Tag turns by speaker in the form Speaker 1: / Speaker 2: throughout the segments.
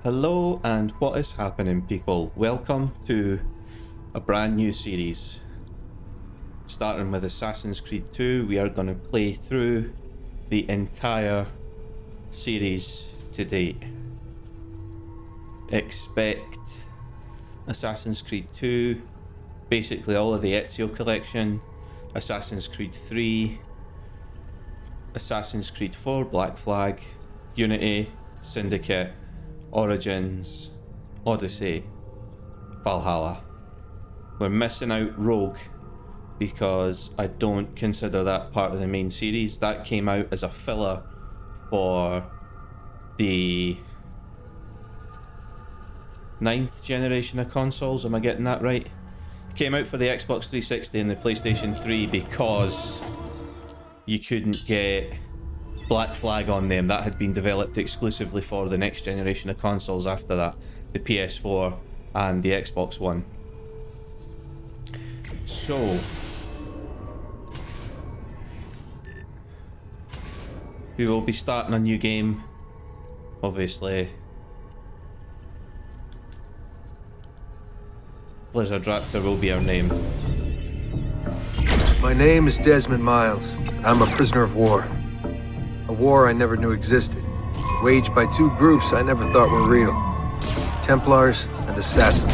Speaker 1: Hello and what is happening, people? Welcome to a brand new series. Starting with Assassin's Creed 2, we are going to play through the entire series to date. Expect Assassin's Creed 2, basically all of the Ezio collection, Assassin's Creed 3, Assassin's Creed 4 Black Flag, Unity, Syndicate, Origins, Odyssey, Valhalla. We're missing out Rogue because I don't consider that part of the main series. That came out as a filler for the 9th generation of consoles. Am I getting that right? Came out for the Xbox 360 and the PlayStation 3 because you couldn't get Black Flag on them. That had been developed exclusively for the next generation of consoles after that, the PS4 and the Xbox One. So we will be starting a new game, obviously. Blizzard Raptor will be our name.
Speaker 2: My name is Desmond Miles. I'm a prisoner of war. A war I never knew existed, waged by two groups I never thought were real. Templars and assassins.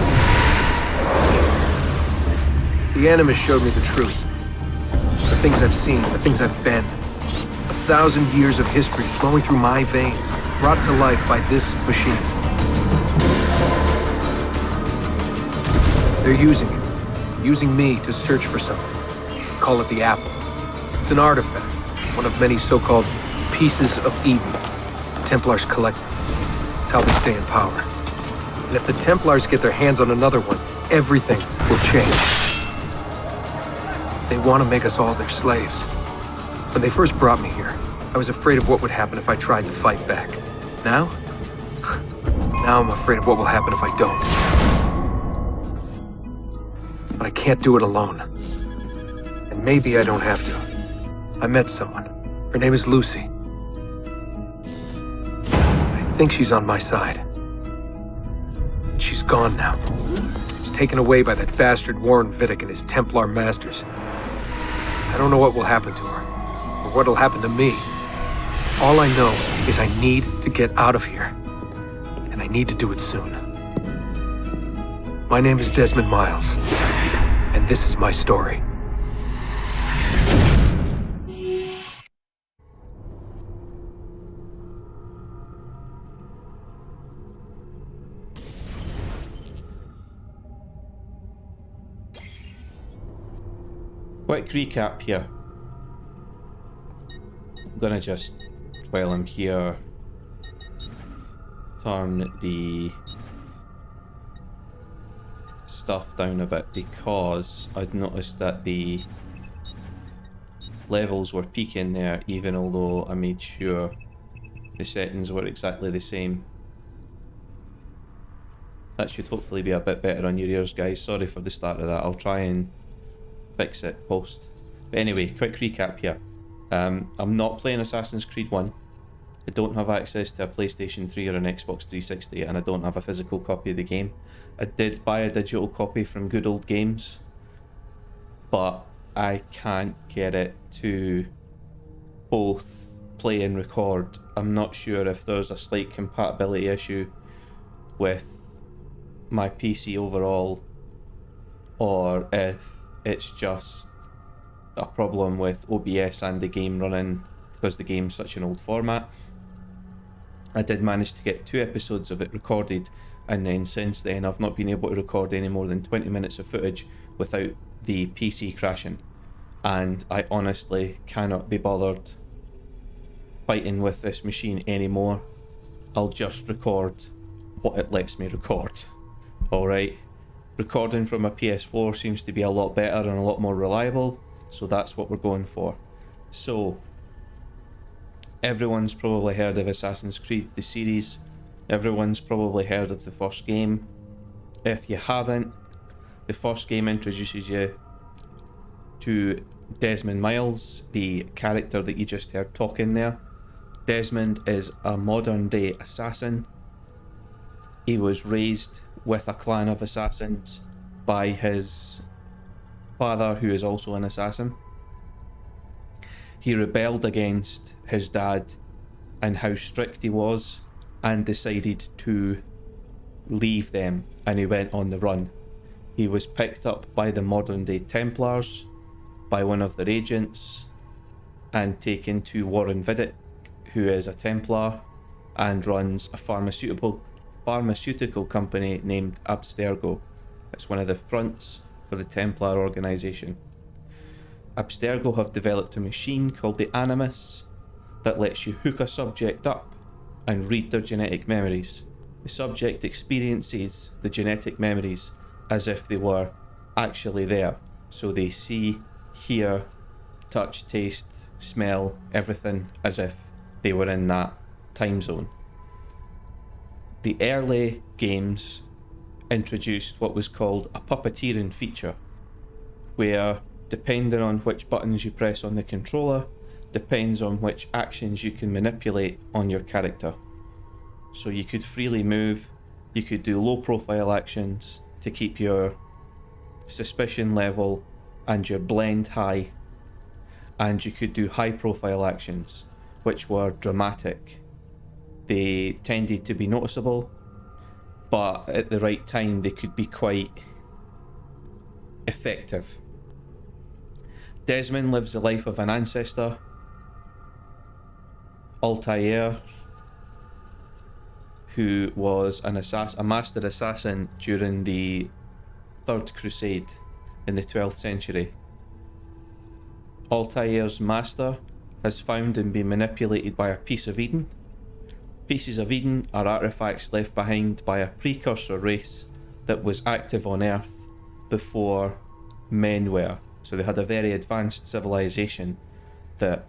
Speaker 2: The Animus showed me the truth. The things I've seen, the things I've been. 1,000 years of history flowing through my veins, brought to life by this machine. They're using me to search for something. Call it the Apple. It's an artifact, one of many so-called pieces of Eden. Templars collect them. It's how they stay in power. And if the Templars get their hands on another one, everything will change. They want to make us all their slaves. When they first brought me here, I was afraid of what would happen if I tried to fight back. Now? Now I'm afraid of what will happen if I don't. But I can't do it alone. And maybe I don't have to. I met someone. Her name is Lucy. I think she's on my side. She's gone now. She's taken away by that bastard Warren Vidic and his Templar masters. I don't know what will happen to her, or what'll happen to me. All I know is I need to get out of here, and I need to do it soon. My name is Desmond Miles, and this is my story.
Speaker 1: Quick recap here. I'm gonna just, while I'm here, turn the stuff down a bit because I'd noticed that the levels were peaking there, even although I made sure the settings were exactly the same. That should hopefully be a bit better on your ears, guys. Sorry for the start of that. I'll try and fix it post. But anyway, quick recap here. I'm not playing Assassin's Creed 1. I don't have access to a PlayStation 3 or an Xbox 360, and I don't have a physical copy of the game. I did buy a digital copy from Good Old Games, but I can't get it to both play and record. I'm not sure if there's a slight compatibility issue with my PC overall, or if it's just a problem with OBS and the game running because the game's such an old format. I did manage to get 2 episodes of it recorded, and then since then I've not been able to record any more than 20 minutes of footage without the PC crashing, and I honestly cannot be bothered fighting with this machine anymore. I'll just record what it lets me record. Alright, recording from a PS4 seems to be a lot better and a lot more reliable, so that's what we're going for. So, everyone's probably heard of Assassin's Creed, the series. Everyone's probably heard of the first game. If you haven't, the first game introduces you to Desmond Miles, the character that you just heard talking there. Desmond is a modern day assassin He was raised with a clan of assassins by his father, who is also an assassin. He rebelled against his dad and how strict he was, and decided to leave them, and he went on the run. He was picked up by the modern day Templars, by one of their agents, and taken to Warren Vidic, who is a Templar and runs a pharmaceutical company named Abstergo. It's one of the fronts for the Templar organization. Abstergo have developed a machine called the Animus that lets you hook a subject up and read their genetic memories. The subject experiences the genetic memories as if they were actually there. So they see, hear, touch, taste, smell, everything as if they were in that time zone. The early games introduced what was called a puppeteering feature, where depending on which buttons you press on the controller, depends on which actions you can manipulate on your character. So you could freely move, you could do low profile actions to keep your suspicion level and your blend high, and you could do high profile actions, which were dramatic. They tended to be noticeable, but at the right time they could be quite effective. Desmond lives the life of an ancestor. Altair, who was a master assassin during the Third Crusade in the 12th century. Altair's master has found and been manipulated by a piece of Eden. Pieces of Eden are artifacts left behind by a precursor race that was active on Earth before men were. So they had a very advanced civilization that,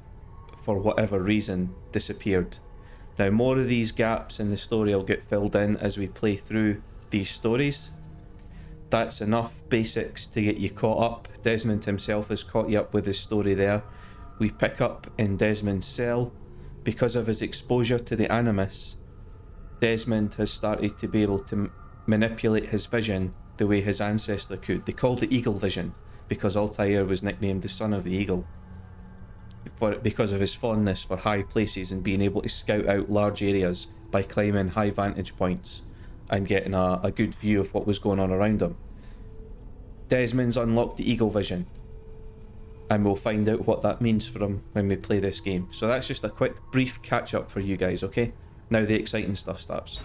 Speaker 1: for whatever reason, disappeared. Now, more of these gaps in the story will get filled in as we play through these stories. That's enough basics to get you caught up. Desmond himself has caught you up with his story there. We pick up in Desmond's cell. Because of his exposure to the Animus, Desmond has started to be able to manipulate his vision the way his ancestor could. They called it eagle vision because Altair was nicknamed the son of the eagle because of his fondness for high places and being able to scout out large areas by climbing high vantage points and getting a good view of what was going on around him. Desmond's unlocked the eagle vision, and we'll find out what that means for him when we play this game. So that's just a quick brief catch up for you guys, okay? Now the exciting stuff starts.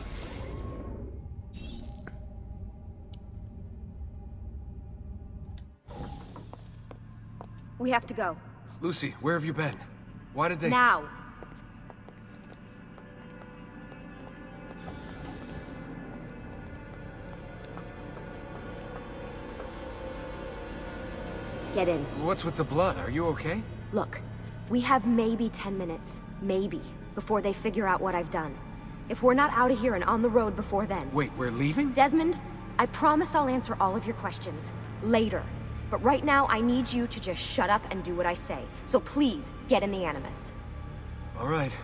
Speaker 3: We have to go.
Speaker 2: Lucy, where have you been? Why did they...
Speaker 3: Now! Get in.
Speaker 2: What's with the blood? Are you okay?
Speaker 3: Look, we have maybe 10 minutes, maybe, before they figure out what I've done. If we're not out of here and on the road before then...
Speaker 2: Wait, we're leaving?
Speaker 3: Desmond, I promise I'll answer all of your questions later. But right now, I need you to just shut up and do what I say. So please, get in the Animus.
Speaker 2: All right.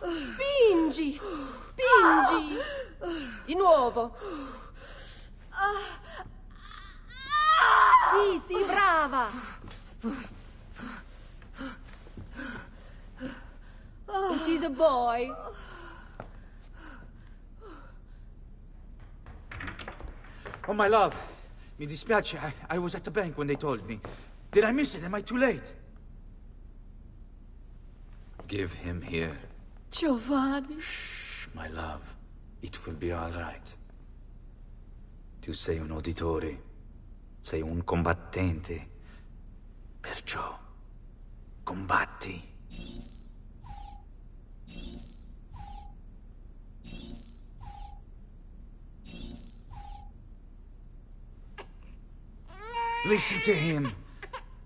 Speaker 4: Spingi! Spingi! Di nuovo! Sì, sì, brava! It is a boy.
Speaker 5: Oh, my love. Mi dispiace. I was at the bank when they told me. Did I miss it? Am I too late? Give him here.
Speaker 4: Giovanni.
Speaker 5: Shh, my love. It will be all right. Tu sei un auditore. Sei un combattente. Perciò, combatti. Listen to him.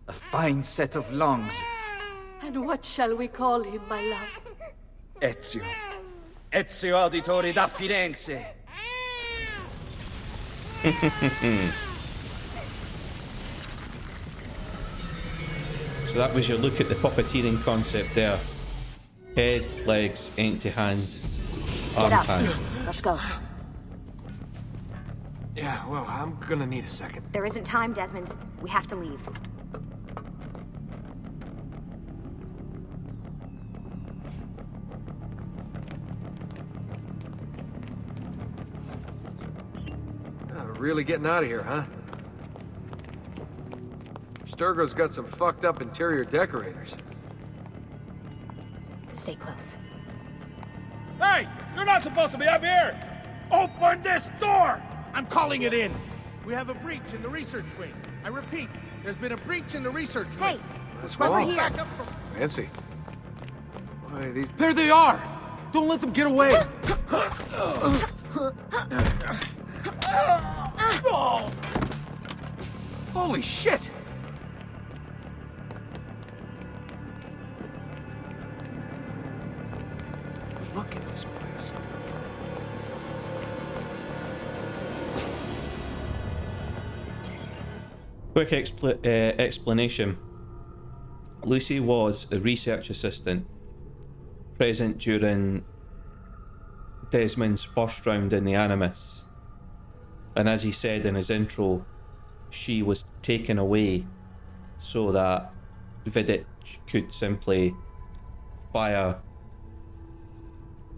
Speaker 5: A fine set of lungs.
Speaker 4: And what shall we call him, my love?
Speaker 5: Ezio. Ezio Auditore da Firenze.
Speaker 1: So that was your look at the puppeteering concept there. Head, legs, empty hand, arm
Speaker 3: Get up.
Speaker 1: hand.
Speaker 3: Let's go.
Speaker 2: Yeah, well, I'm gonna need a second.
Speaker 3: There isn't time, Desmond. We have to leave.
Speaker 2: Really getting out of here, huh? Abstergo's got some fucked up interior decorators.
Speaker 3: Stay close.
Speaker 6: Hey! You're not supposed to be up here! Open this door! I'm calling it in! We have a breach in the research wing. I repeat, there's been a breach in the research wing.
Speaker 3: Hey,
Speaker 2: That's
Speaker 3: over
Speaker 2: wrong.
Speaker 3: here.
Speaker 6: Back up from...
Speaker 2: Fancy. Why, these...
Speaker 6: There they are! Don't let them get away! Oh. Holy shit!
Speaker 2: Look at this place.
Speaker 1: Quick explanation. Lucy was a research assistant present during Desmond's first round in the Animus. And as he said in his intro, she was taken away so that Vidic could simply fire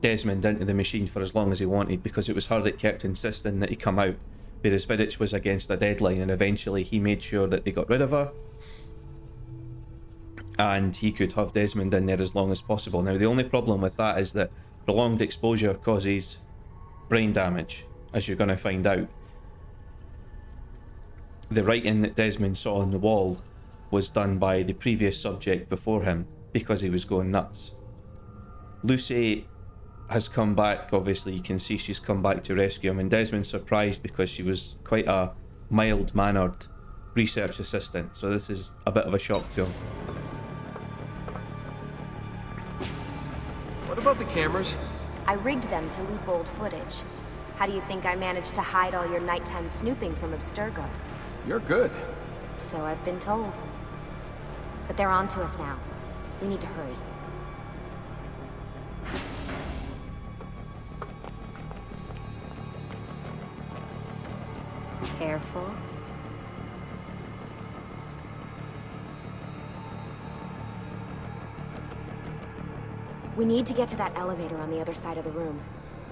Speaker 1: Desmond into the machine for as long as he wanted, because it was her that kept insisting that he come out, whereas Vidic was against a deadline, and eventually he made sure that they got rid of her and he could have Desmond in there as long as possible. Now the only problem with that is that prolonged exposure causes brain damage, as you're going to find out. The writing that Desmond saw on the wall was done by the previous subject before him because he was going nuts. Lucy has come back. Obviously you can see she's come back to rescue him, and Desmond's surprised because she was quite a mild-mannered research assistant, so this is a bit of a shock to him.
Speaker 2: What about the cameras?
Speaker 3: I rigged them to loop old footage. How do you think I managed to hide all your nighttime snooping from Abstergo?
Speaker 2: You're good.
Speaker 3: So I've been told. But they're on to us now. We need to hurry. Careful. We need to get to that elevator on the other side of the room.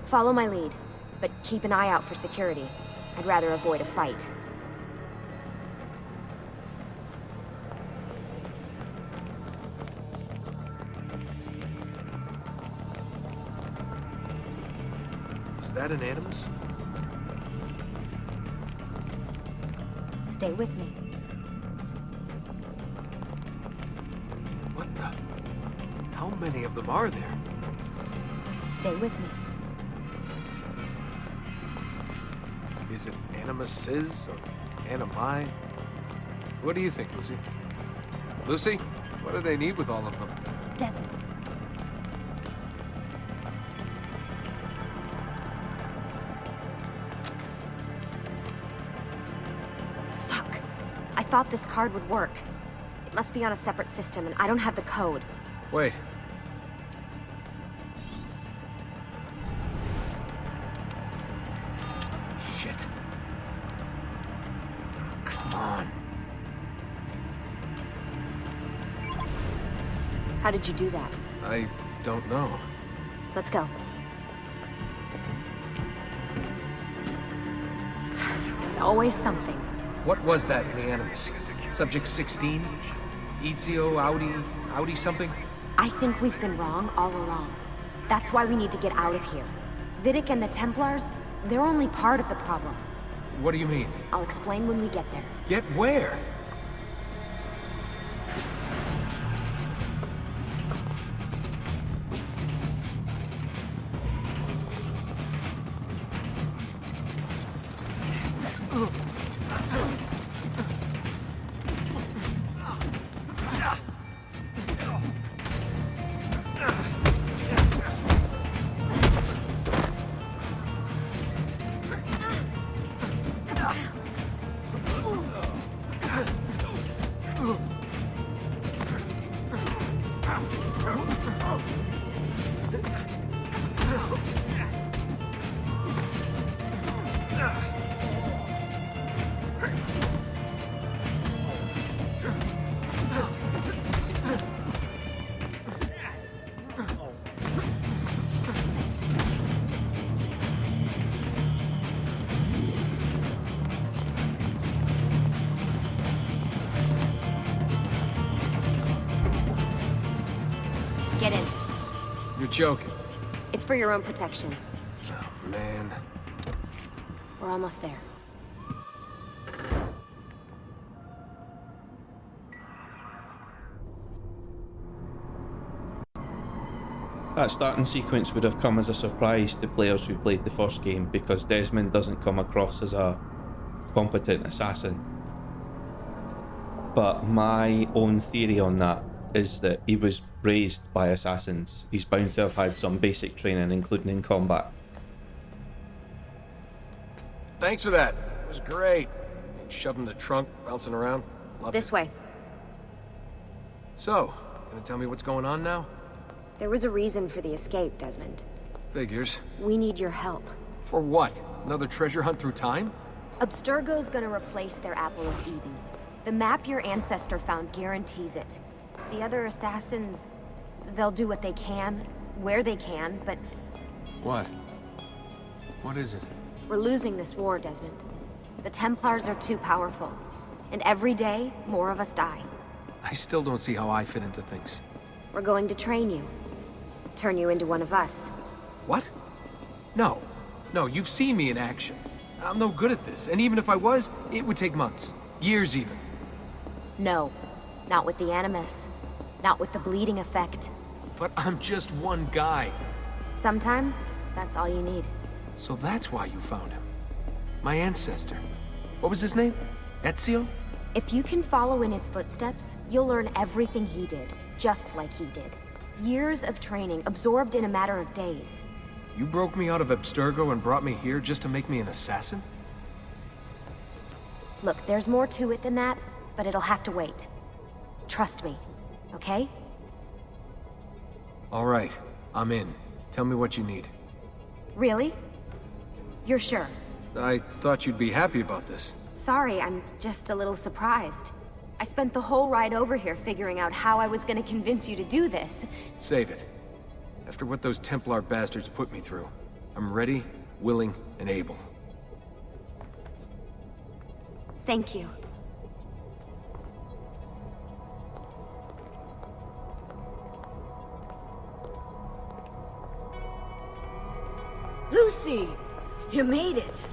Speaker 3: Follow my lead, but keep an eye out for security. I'd rather avoid a fight.
Speaker 2: Is that an Animus?
Speaker 3: Stay with me.
Speaker 2: What the? How many of them are there?
Speaker 3: Stay with me.
Speaker 2: Is it Animuses or Animi? What do you think, Lucy? Lucy, what do they need with all of them?
Speaker 3: Desmond. Fuck. I thought this card would work. It must be on a separate system, and I don't have the code.
Speaker 2: Wait. Shit. Come on.
Speaker 3: How did you do that?
Speaker 2: I don't know.
Speaker 3: Let's go. It's always something.
Speaker 2: What was that in the Animus? Subject 16? Ezio Audi something?
Speaker 3: I think we've been wrong all along. That's why we need to get out of here. Vidic and the Templars, they're only part of the problem.
Speaker 2: What do you mean?
Speaker 3: I'll explain when we get there.
Speaker 2: Get where?
Speaker 3: Get in.
Speaker 2: You're joking.
Speaker 3: It's for your own protection.
Speaker 2: Oh, man.
Speaker 3: We're almost there.
Speaker 1: That starting sequence would have come as a surprise to players who played the first game because Desmond doesn't come across as a competent assassin. But my own theory on that is that he was raised by assassins. He's bound to have had some basic training, including in combat.
Speaker 2: Thanks for that. It was great. Shoved in the trunk, bouncing around. Loved
Speaker 3: This
Speaker 2: it.
Speaker 3: way.
Speaker 2: So, gonna tell me what's going on now?
Speaker 3: There was a reason for the escape, Desmond.
Speaker 2: Figures.
Speaker 3: We need your help.
Speaker 2: For what? Another treasure hunt through time?
Speaker 3: Abstergo's gonna replace their Apple of Eden. The map your ancestor found guarantees it. The other assassins, they'll do what they can, where they can, but
Speaker 2: What? What is it?
Speaker 3: we're losing this war, Desmond. The Templars are too powerful, and every day, more of us die.
Speaker 2: I still don't see how I fit into things.
Speaker 3: We're going to train you. Turn you into one of us.
Speaker 2: What? No. No, you've seen me in action. I'm no good at this, and even if I was, it would take months. Years even.
Speaker 3: No, not with the Animus. Not with the bleeding effect.
Speaker 2: But I'm just one guy.
Speaker 3: Sometimes, that's all you need.
Speaker 2: So that's why you found him. My ancestor. What was his name? Ezio?
Speaker 3: If you can follow in his footsteps, you'll learn everything he did, just like he did. Years of training, absorbed in a matter of days.
Speaker 2: You broke me out of Abstergo and brought me here just to make me an assassin?
Speaker 3: Look, there's more to it than that, but it'll have to wait. Trust me, okay?
Speaker 2: All right, I'm in. Tell me what you need.
Speaker 3: Really? You're sure?
Speaker 2: I thought you'd be happy about this.
Speaker 3: Sorry, I'm just a little surprised. I spent the whole ride over here figuring out how I was gonna convince you to do this.
Speaker 2: Save it. After what those Templar bastards put me through, I'm ready, willing, and able.
Speaker 3: Thank you.
Speaker 4: Lucy! You made it!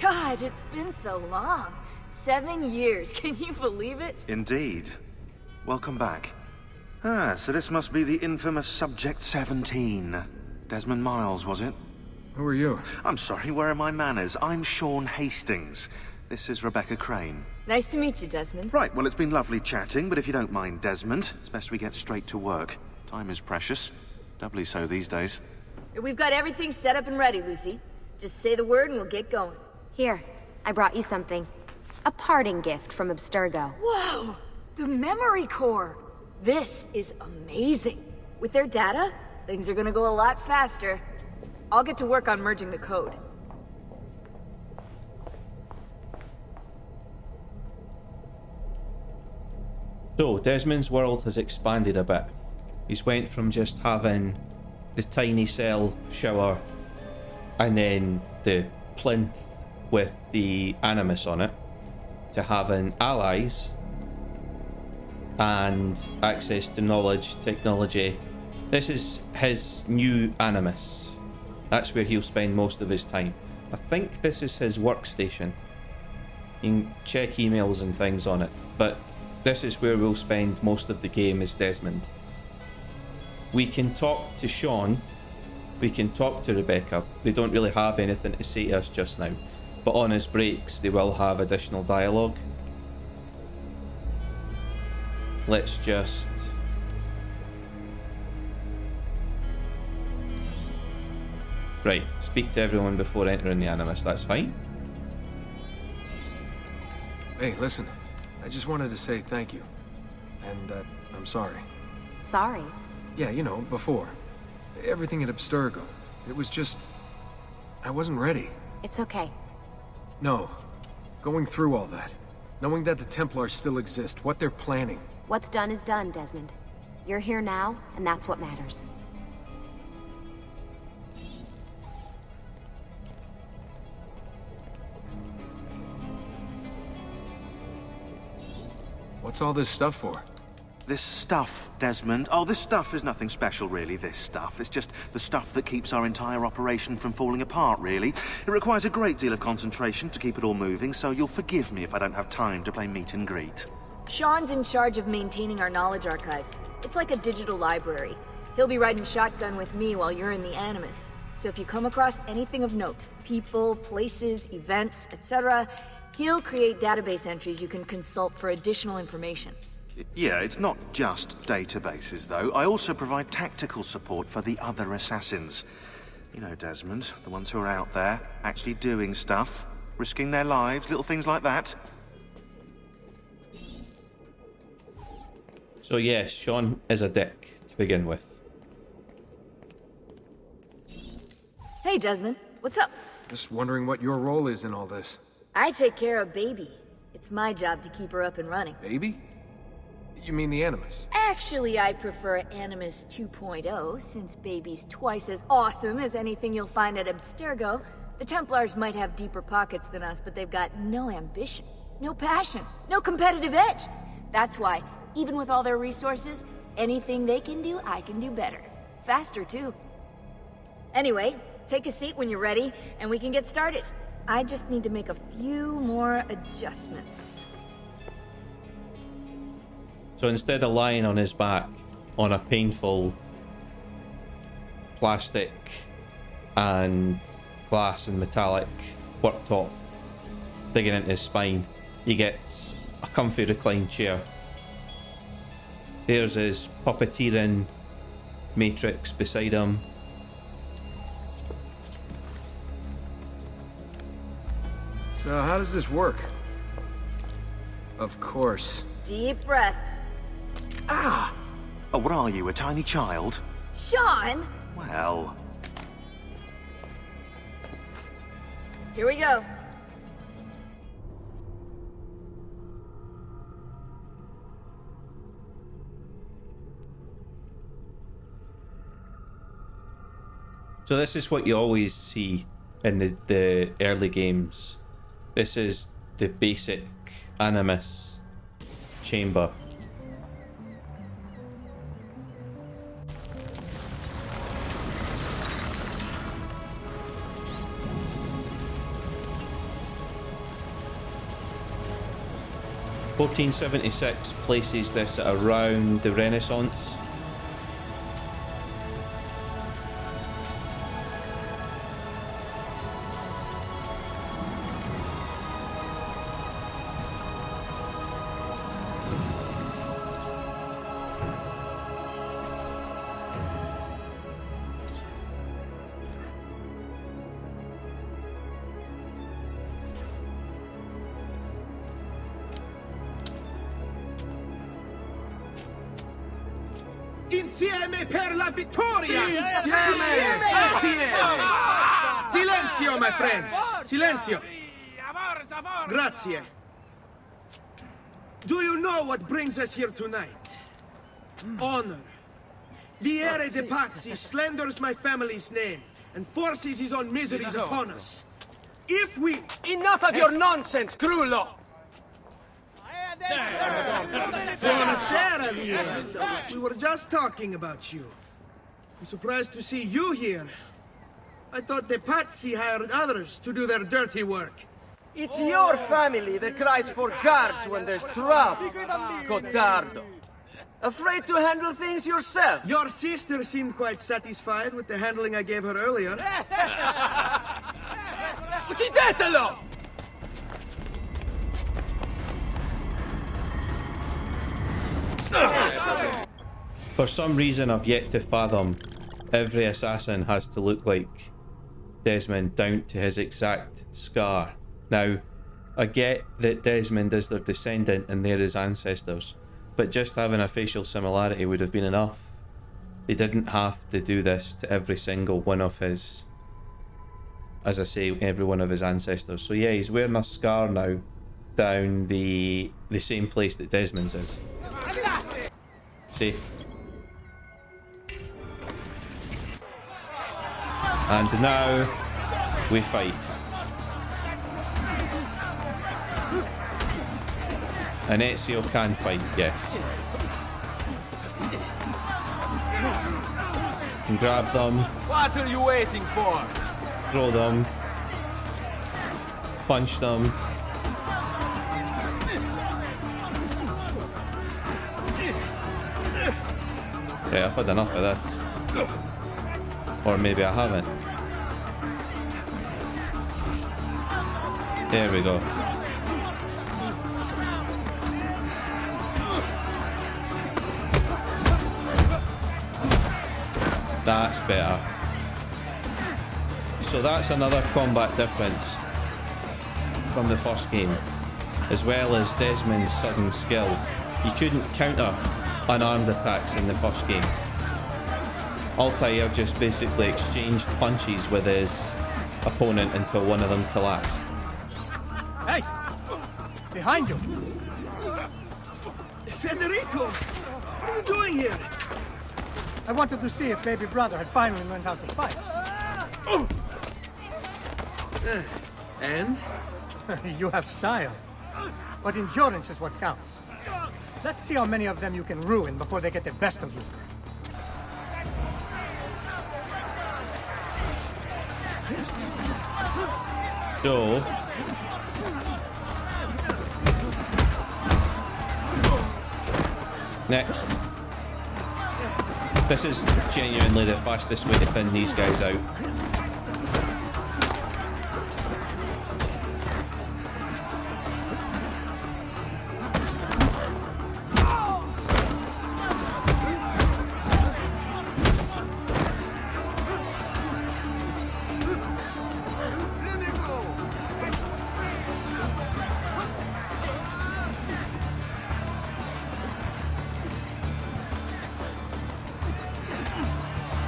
Speaker 4: God, it's been so long. 7 years, can you believe it?
Speaker 7: Indeed. Welcome back. Ah, so this must be the infamous Subject 17. Desmond Miles, was it?
Speaker 2: Who are you?
Speaker 7: I'm sorry, where are my manners? I'm Sean Hastings. This is Rebecca Crane.
Speaker 4: Nice to meet you, Desmond.
Speaker 7: Right, well, it's been lovely chatting, but if you don't mind, Desmond, it's best we get straight to work. Time is precious. Doubly so these days.
Speaker 4: We've got everything set up and ready, Lucy. Just say the word and we'll get going.
Speaker 3: Here, I brought you something. A parting gift from Abstergo.
Speaker 4: Whoa! The memory core! This is amazing. With their data, things are gonna go a lot faster. I'll get to work on merging the code.
Speaker 1: So, Desmond's world has expanded a bit. He's went from just having the tiny cell shower and then the plinth with the Animus on it to having allies and access to knowledge, technology. This is his new Animus. That's where he'll spend most of his time. I think this is his workstation. You can check emails and things on it, but this is where we'll spend most of the game as Desmond. We can talk to Sean, we can talk to Rebecca. They don't really have anything to say to us just now, but on his breaks they will have additional dialogue. Let's just... Right, speak to everyone before entering the Animus, that's fine.
Speaker 2: Hey, listen. I just wanted to say thank you. And that I'm sorry.
Speaker 3: Sorry.
Speaker 2: Yeah, you know, before. Everything at Abstergo. It was just... I wasn't ready.
Speaker 3: It's okay.
Speaker 2: No. Going through all that. Knowing that the Templars still exist, what they're planning.
Speaker 3: What's done is done, Desmond. You're here now, and that's what matters.
Speaker 2: What's all this stuff for?
Speaker 7: This stuff, Desmond. Oh, this stuff is nothing special, really, this stuff. It's just the stuff that keeps our entire operation from falling apart, really. It requires a great deal of concentration to keep it all moving, so you'll forgive me if I don't have time to play meet and greet.
Speaker 4: Sean's in charge of maintaining our knowledge archives. It's like a digital library. He'll be riding shotgun with me while you're in the Animus. So if you come across anything of note, people, places, events, etc., he'll create database entries you can consult for additional information.
Speaker 7: Yeah, it's not just databases, though. I also provide tactical support for the other assassins. You know, Desmond, the ones who are out there, actually doing stuff, risking their lives, little things like that.
Speaker 1: So yes, Sean is a dick to begin with.
Speaker 4: Hey, Desmond. What's up?
Speaker 2: Just wondering what your role is in all this.
Speaker 4: I take care of Baby. It's my job to keep her up and running.
Speaker 2: Baby? You mean the Animus?
Speaker 4: Actually, I prefer Animus 2.0, since Baby's twice as awesome as anything you'll find at Abstergo. The Templars might have deeper pockets than us, but they've got no ambition, no passion, no competitive edge. That's why, even with all their resources, anything they can do, I can do better. Faster, too. Anyway, take a seat when you're ready, and we can get started. I just need to make a few more adjustments.
Speaker 1: So instead of lying on his back on a painful plastic and glass and metallic worktop digging into his spine, he gets a comfy reclined chair. There's his puppeteering matrix beside him.
Speaker 2: So how does this work? Of course.
Speaker 4: Deep breath.
Speaker 7: Ah! Oh, what are you, a tiny child?
Speaker 4: Sean!
Speaker 7: Well...
Speaker 4: Here we go.
Speaker 1: So this is what you always see in the early games. This is the basic Animus chamber. (1476) places this at around the Renaissance.
Speaker 6: Insieme per la vittoria!
Speaker 5: Insieme!
Speaker 6: Silenzio, my friends! Silenzio! Grazie. Do you know what brings us here tonight? Honor. Viere de Pazzi slanders my family's name and forces his own miseries upon us. If we...
Speaker 2: Enough of your nonsense, Grullo!
Speaker 6: Buonasera, Via. We were just talking about you. I'm surprised to see you here.
Speaker 8: I thought the patsy hired others to do their dirty work.
Speaker 9: It's your family that cries for guards when there's trouble, Codardo. Afraid to handle things yourself?
Speaker 8: Your sister seemed quite satisfied with the handling I gave her earlier.
Speaker 9: Uccidetelo!
Speaker 1: For some reason I've yet to fathom, every assassin has to look like Desmond down to his exact scar. Now, I get that Desmond is their descendant and they're his ancestors, but just having a facial similarity would have been enough. They didn't have to do this to every single one of his, as I say, every one of his ancestors. So yeah, he's wearing a scar now down the same place that Desmond's is. See? And now we fight. And Ezio can fight, yes. Can grab them.
Speaker 9: What are you waiting for?
Speaker 1: Throw them. Punch them. Yeah, I've had enough of this. Or maybe I haven't. There we go. That's better. So that's another combat difference from the first game, as well as Desmond's sudden skill. You couldn't counter unarmed attacks in the first game. Altair just basically exchanged punches with his opponent until one of them collapsed.
Speaker 10: Hey! Behind you!
Speaker 8: Federico! What are you doing here?
Speaker 10: I wanted to see if baby brother had finally learned how to fight.
Speaker 8: And?
Speaker 10: You have style. But endurance is what counts. Let's see how many of them you can ruin before they get the best of you.
Speaker 1: So, next. This is genuinely the fastest way to thin these guys out.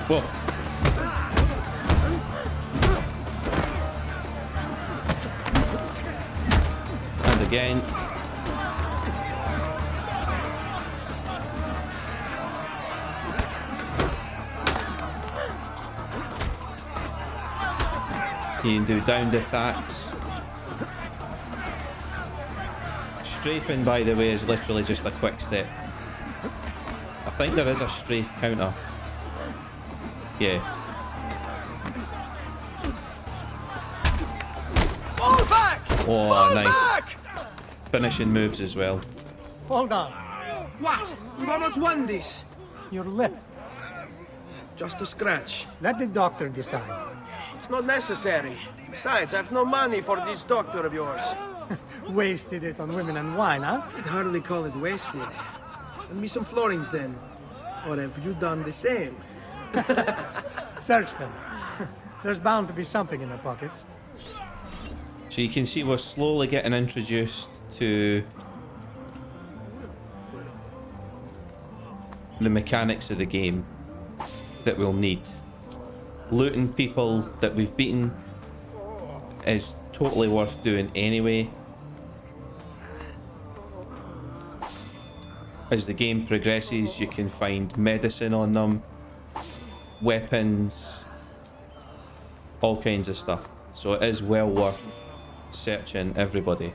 Speaker 1: Whoa. And again. You can do downed attacks. Strafing, by the way, is literally just a quick step. I think there is a strafe counter. Yeah.
Speaker 9: Fall back!
Speaker 1: Oh,
Speaker 9: Fall
Speaker 1: nice.
Speaker 9: Back!
Speaker 1: Finishing moves as well.
Speaker 10: Hold on.
Speaker 8: What? You've almost won this.
Speaker 10: Your lip.
Speaker 8: Just a scratch.
Speaker 10: Let the doctor decide.
Speaker 9: It's not necessary. Besides, I've no money for this doctor of yours.
Speaker 10: Wasted it on women and wine, huh?
Speaker 8: I'd hardly call it wasted. Lend me some florins then. Or have you done the same?
Speaker 10: Search them. There's bound to be something in their pockets.
Speaker 1: So you can see we're slowly getting introduced to the mechanics of the game that we'll need. Looting people that we've beaten is totally worth doing anyway. As the game progresses, you can find medicine on them, weapons, all kinds of stuff. So it is well worth searching everybody.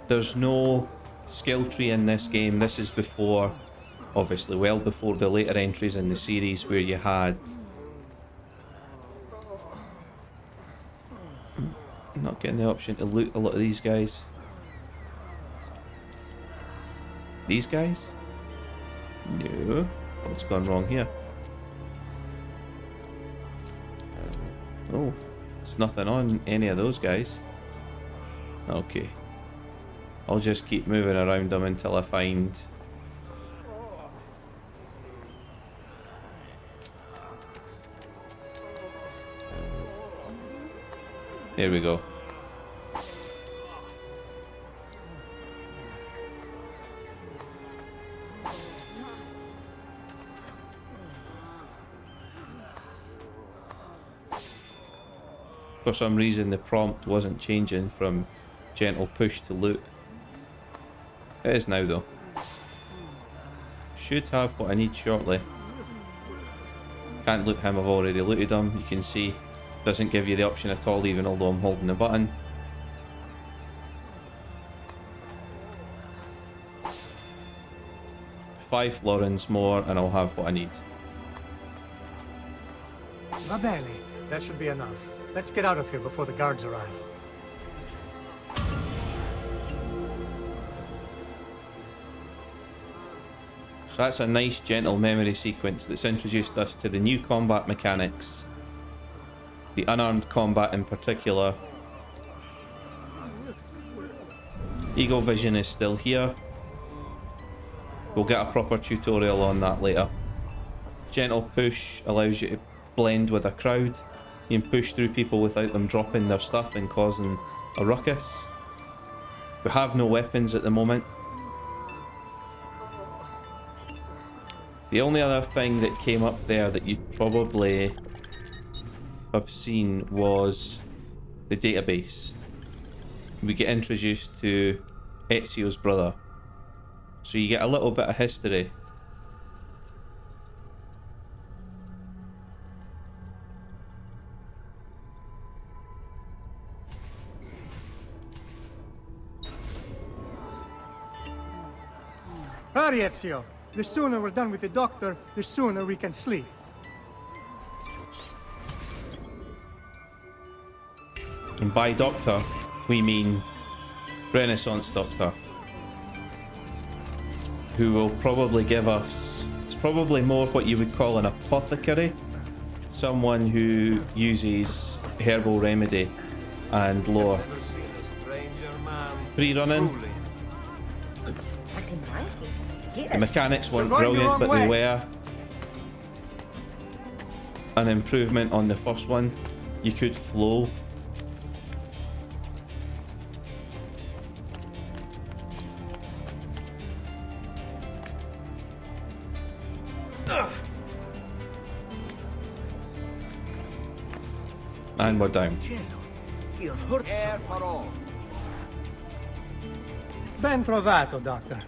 Speaker 1: There's no skill tree in this game. This is before, obviously, well before the later entries in the series where you had... I'm not getting the option to loot a lot of these guys. These guys? No. What's gone wrong here? Oh, there's nothing on any of those guys. Okay. I'll just keep moving around them until I find... There we go. For some reason the prompt wasn't changing from gentle push to loot. It is now though. Should have what I need shortly. Can't loot him, I've already looted him. You can see doesn't give you the option at all even although I'm holding the button. Five florins more and I'll have what I need.
Speaker 10: Va bene. That should be enough. Let's get out of here before the guards arrive.
Speaker 1: So that's a nice gentle memory sequence that's introduced us to the new combat mechanics. The unarmed combat in particular. Eagle vision is still here. We'll get a proper tutorial on that later. Gentle push allows you to blend with a crowd. You can push through people without them dropping their stuff and causing a ruckus. We have no weapons at the moment. The only other thing that came up there that you'd probably have seen was the database. We get introduced to Ezio's brother. So you get a little bit of history.
Speaker 10: Hurry, Ezio. The sooner we're done with the doctor, the sooner we can sleep.
Speaker 1: And by doctor, we mean Renaissance doctor. Who will probably give us... It's probably more what you would call an apothecary. Someone who uses herbal remedy and lore. Pre-running. The mechanics weren't brilliant, but they were an improvement on the first one. You could flow. And we're down.
Speaker 10: Ben trovato, Doctor.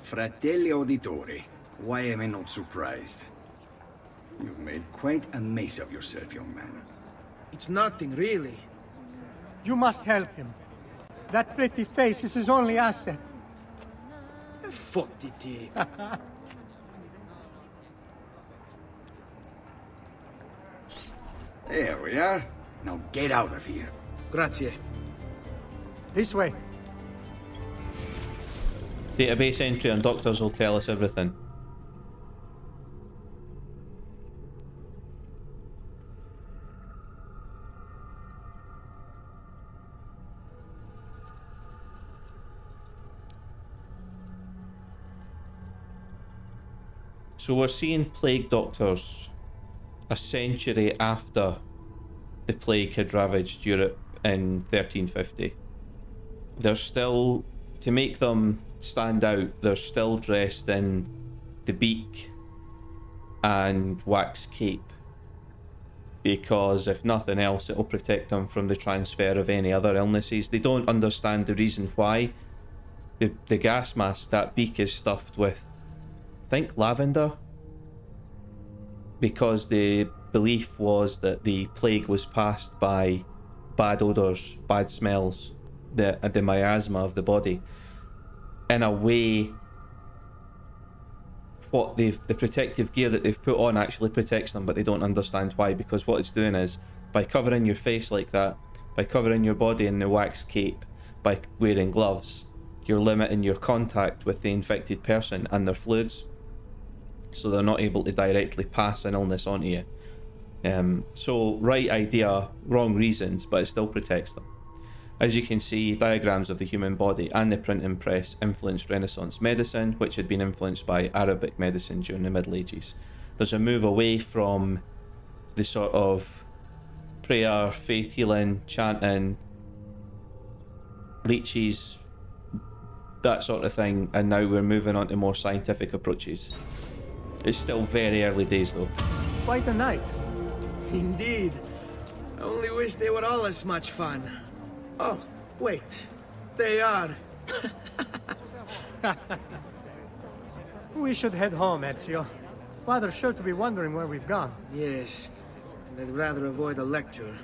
Speaker 11: Fratelli Auditore, why am I not surprised? You've made quite a mess of yourself, young man.
Speaker 8: It's nothing, really.
Speaker 10: You must help him. That pretty face is his only asset.
Speaker 8: Fottiti.
Speaker 11: There we are. Now get out of here.
Speaker 8: Grazie.
Speaker 10: This way.
Speaker 1: Database entry and doctors will tell us everything. So we're seeing plague doctors a century after the plague had ravaged Europe in 1350. They're still, to make them stand out, they're still dressed in the beak and wax cape, because if nothing else it'll protect them from the transfer of any other illnesses. They don't understand the reason why the gas mask, that beak, is stuffed with, I think, lavender, because the belief was that the plague was passed by bad odours, bad smells, the miasma of the body. In a way, what the protective gear that they've put on actually protects them, but they don't understand why, because what it's doing is, by covering your face like that, by covering your body in the wax cape, by wearing gloves, you're limiting your contact with the infected person and their fluids, so they're not able to directly pass an illness onto you. So right idea, wrong reasons, but it still protects them. As you can see, diagrams of the human body and the printing press influenced Renaissance medicine, which had been influenced by Arabic medicine during the Middle Ages. There's a move away from the sort of prayer, faith healing, chanting, leeches, that sort of thing, and now we're moving on to more scientific approaches. It's still very early days though.
Speaker 10: Quite a night.
Speaker 8: Indeed. I only wish they were all as much fun. Oh, wait. They are.
Speaker 10: We should head home, Ezio. Father's sure to be wondering where we've gone.
Speaker 8: Yes. And I'd rather avoid a lecture.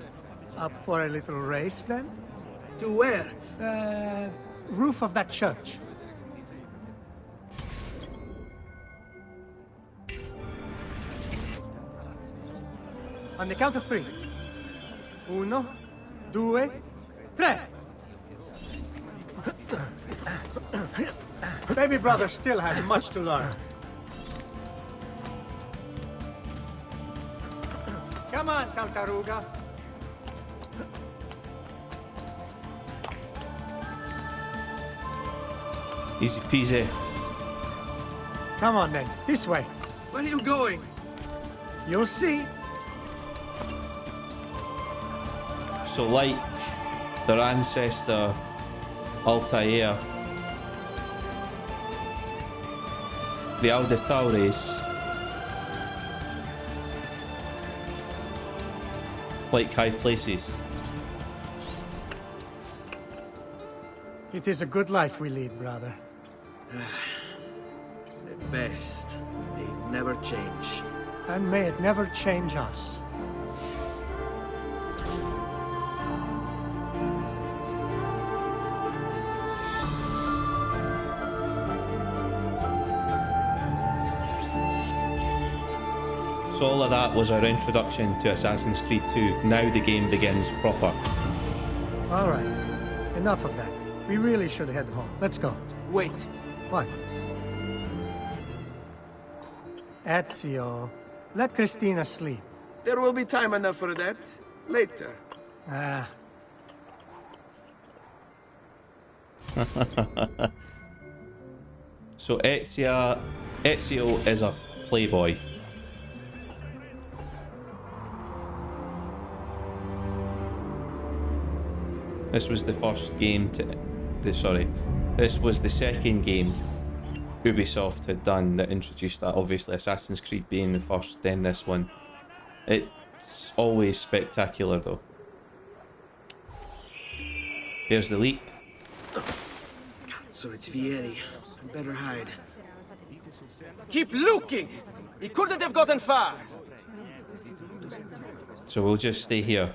Speaker 10: Up for a little race, then?
Speaker 8: To where?
Speaker 10: Roof of that church. On the count of 3. 1, 2, 3. Baby brother still has much to learn. Come on, Tartaruga.
Speaker 1: Easy peasy.
Speaker 10: Come on then, this way.
Speaker 8: Where are you going?
Speaker 10: You'll see.
Speaker 1: So like their ancestor Altair, the Auditores, like high places.
Speaker 10: It is a good life we lead, brother.
Speaker 8: The best. They never change.
Speaker 10: And may it never change us.
Speaker 1: So all of that was our introduction to Assassin's Creed 2. Now the game begins proper.
Speaker 10: Alright, enough of that. We really should head home. Let's go.
Speaker 8: Wait.
Speaker 10: What? Ezio, let Christina sleep.
Speaker 8: There will be time enough for that. Later.
Speaker 10: Ah.
Speaker 1: So Ezio is a playboy. This was the first game this was the second game Ubisoft had done that introduced that. Obviously Assassin's Creed being the first, then this one. It's always spectacular though. There's the leap.
Speaker 8: So it's Vieri. I better hide.
Speaker 9: Keep looking! He couldn't have gotten far!
Speaker 1: So we'll just stay here.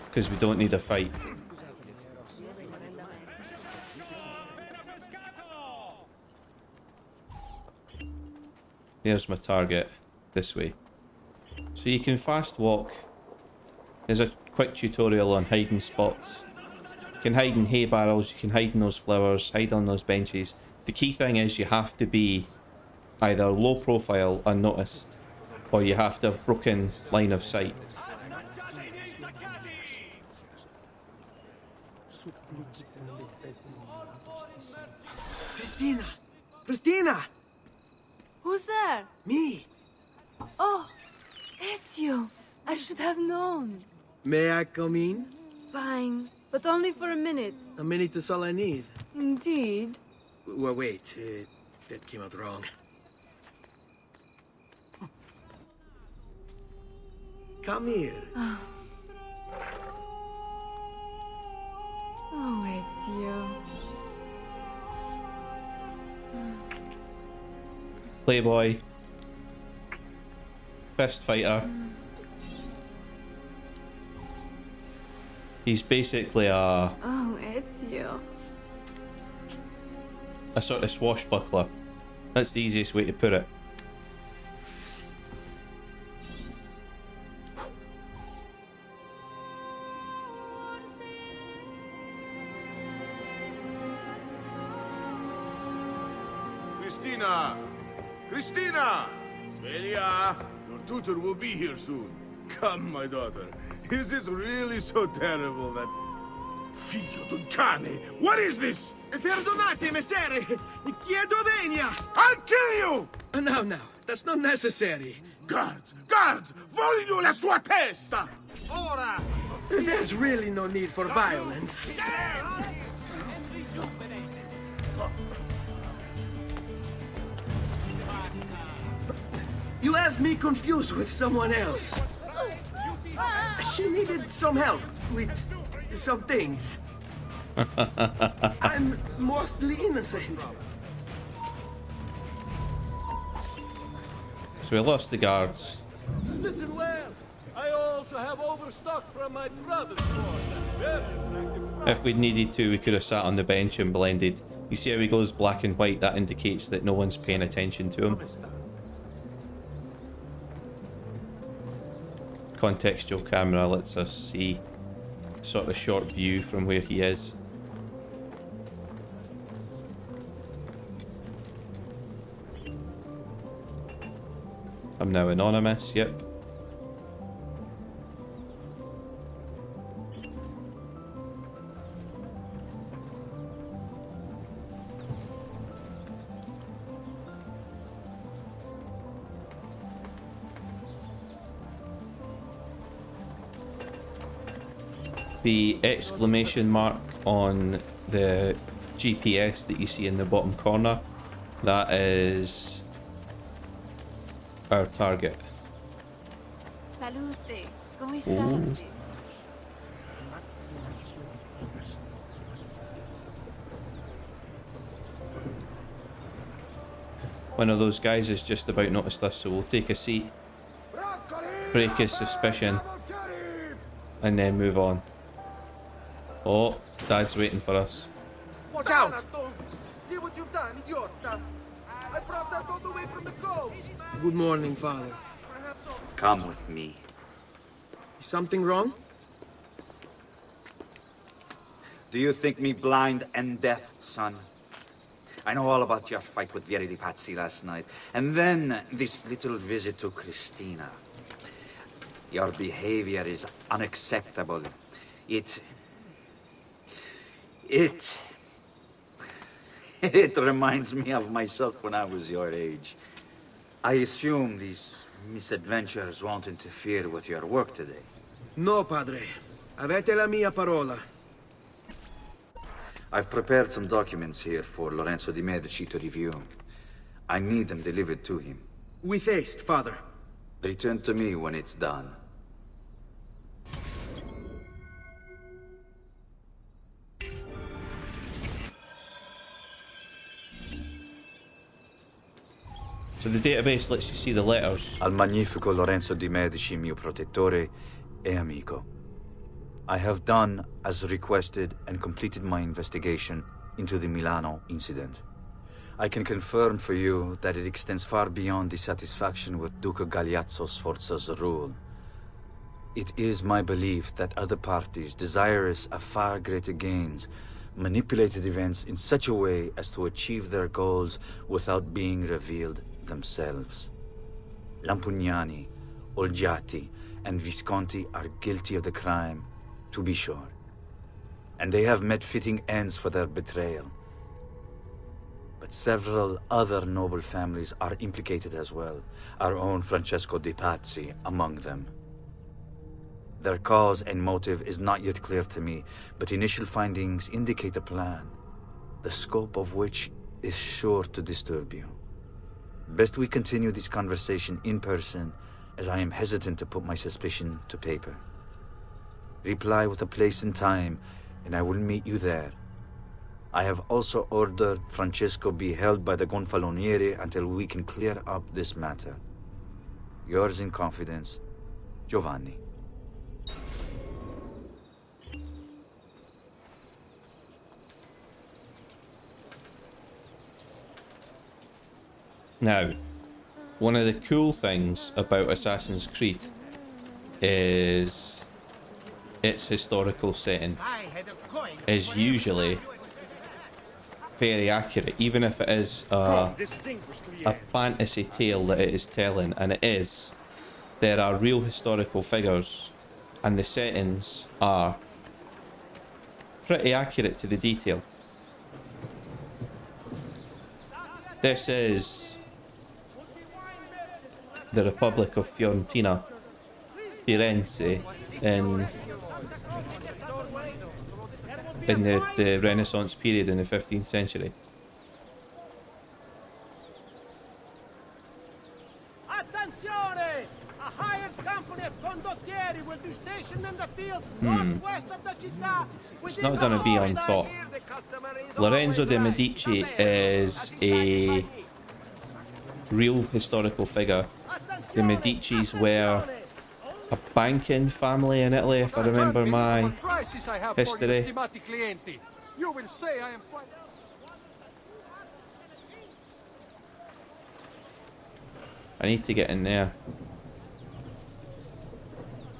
Speaker 1: Because we don't need a fight. There's my target. This way. So you can fast walk. There's a quick tutorial on hiding spots. You can hide in hay barrels, you can hide in those flowers, hide on those benches. The key thing is you have to be either low profile, unnoticed, or you have to have broken line of sight.
Speaker 8: Christina! Christina!
Speaker 12: Who's there?
Speaker 8: Me!
Speaker 12: Oh, Ezio! I should have known.
Speaker 8: May I come in?
Speaker 12: Fine, but only for a minute.
Speaker 8: A minute is all I need.
Speaker 12: Indeed.
Speaker 8: Well, wait. That came out wrong. Come here.
Speaker 12: Oh, Ezio.
Speaker 1: Playboy. Fist fighter. He's basically a
Speaker 12: Oh, Ezio.
Speaker 1: sort of swashbuckler. That's the easiest way to put it.
Speaker 6: Christina! Christina! Svelia! Your tutor will be here soon. Come, my daughter. Is it really so terrible that... Figlio d'un cane! What is this?
Speaker 8: Perdonate, messere! Chiedo venia!
Speaker 6: I'll kill you!
Speaker 8: No, that's not necessary.
Speaker 6: Guards! Guards! Voglio la sua testa!
Speaker 8: Ora! There's really no need for violence. You have me confused with someone else. She needed some help with some things. I'm mostly innocent.
Speaker 1: So we lost the guards.
Speaker 9: Listen well. I also have overstock from my brother's sword. Very attractive.
Speaker 1: If we'd needed to, we could have sat on the bench and blended. You see how he goes black and white? That indicates that no one's paying attention to him. Contextual camera lets us see sort of short view from where he is. I'm now anonymous, yep. The exclamation mark on the GPS that you see in the bottom corner, that is our target.
Speaker 12: Salute. ¿Cómo
Speaker 1: Ooh.
Speaker 12: estás?
Speaker 1: One of those guys has just about noticed us, so we'll take a seat, break his suspicion, and then move on. Oh, Dad's waiting for us.
Speaker 8: Watch out! See what you've done, idiota! I brought that all the way from the coast! Good morning, Father.
Speaker 5: Come with me.
Speaker 8: Is something wrong?
Speaker 5: Do you think me blind and deaf, son? I know all about your fight with Vieri di Pazzi last night, and then this little visit to Christina. Your behavior is unacceptable. It reminds me of myself when I was your age. I assume these misadventures won't interfere with your work today.
Speaker 8: No, padre. Avete la mia parola.
Speaker 5: I've prepared some documents here for Lorenzo di Medici to review. I need them delivered to him.
Speaker 8: With haste, Father.
Speaker 5: Return to me when it's done.
Speaker 1: So the database lets you see the letters.
Speaker 5: Al magnifico Lorenzo di Medici, mio protettore e amico. I have done as requested and completed my investigation into the Milano incident. I can confirm for you that it extends far beyond dissatisfaction with Duca Galeazzo Sforza's rule. It is my belief that other parties, desirous of far greater gains, manipulated events in such a way as to achieve their goals without being revealed themselves. Lampugnani, Olgiati, and Visconti are guilty of the crime, to be sure. And they have met fitting ends for their betrayal. But several other noble families are implicated as well, our own Francesco de' Pazzi among them. Their cause and motive is not yet clear to me, but initial findings indicate a plan, the scope of which is sure to disturb you. Best we continue this conversation in person, as I am hesitant to put my suspicion to paper. Reply with a place and time, and I will meet you there. I have also ordered Francesco be held by the Gonfaloniere until we can clear up this matter. Yours in confidence, Giovanni.
Speaker 1: Now, one of the cool things about Assassin's Creed is its historical setting is usually very accurate, even if it is a fantasy tale that it is telling, and it is. There are real historical figures, and the settings are pretty accurate to the detail. This is the Republic of Fiorentina, Firenze, in the Renaissance period in the 15th century.
Speaker 8: Attenzione! A hired company of condottieri will be stationed in the fields northwest of the città.
Speaker 1: It's not going to be on top. Lorenzo de' Medici is a real historical figure. The Medicis were a banking family in Italy, if I remember my history.
Speaker 9: You will say I am quite...
Speaker 1: I need to get in there.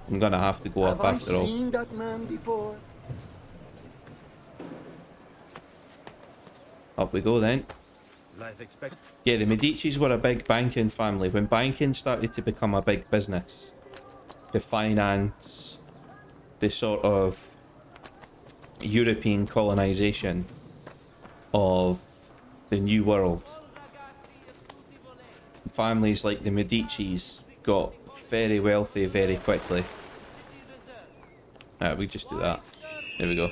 Speaker 1: I'm gonna have to go up after all.
Speaker 13: Seen that man before?
Speaker 1: Up we go then. Yeah, the Medicis were a big banking family. When banking started to become a big business to finance the sort of European colonization of the New World, families like the Medicis got very wealthy very quickly. We just do that. There we go.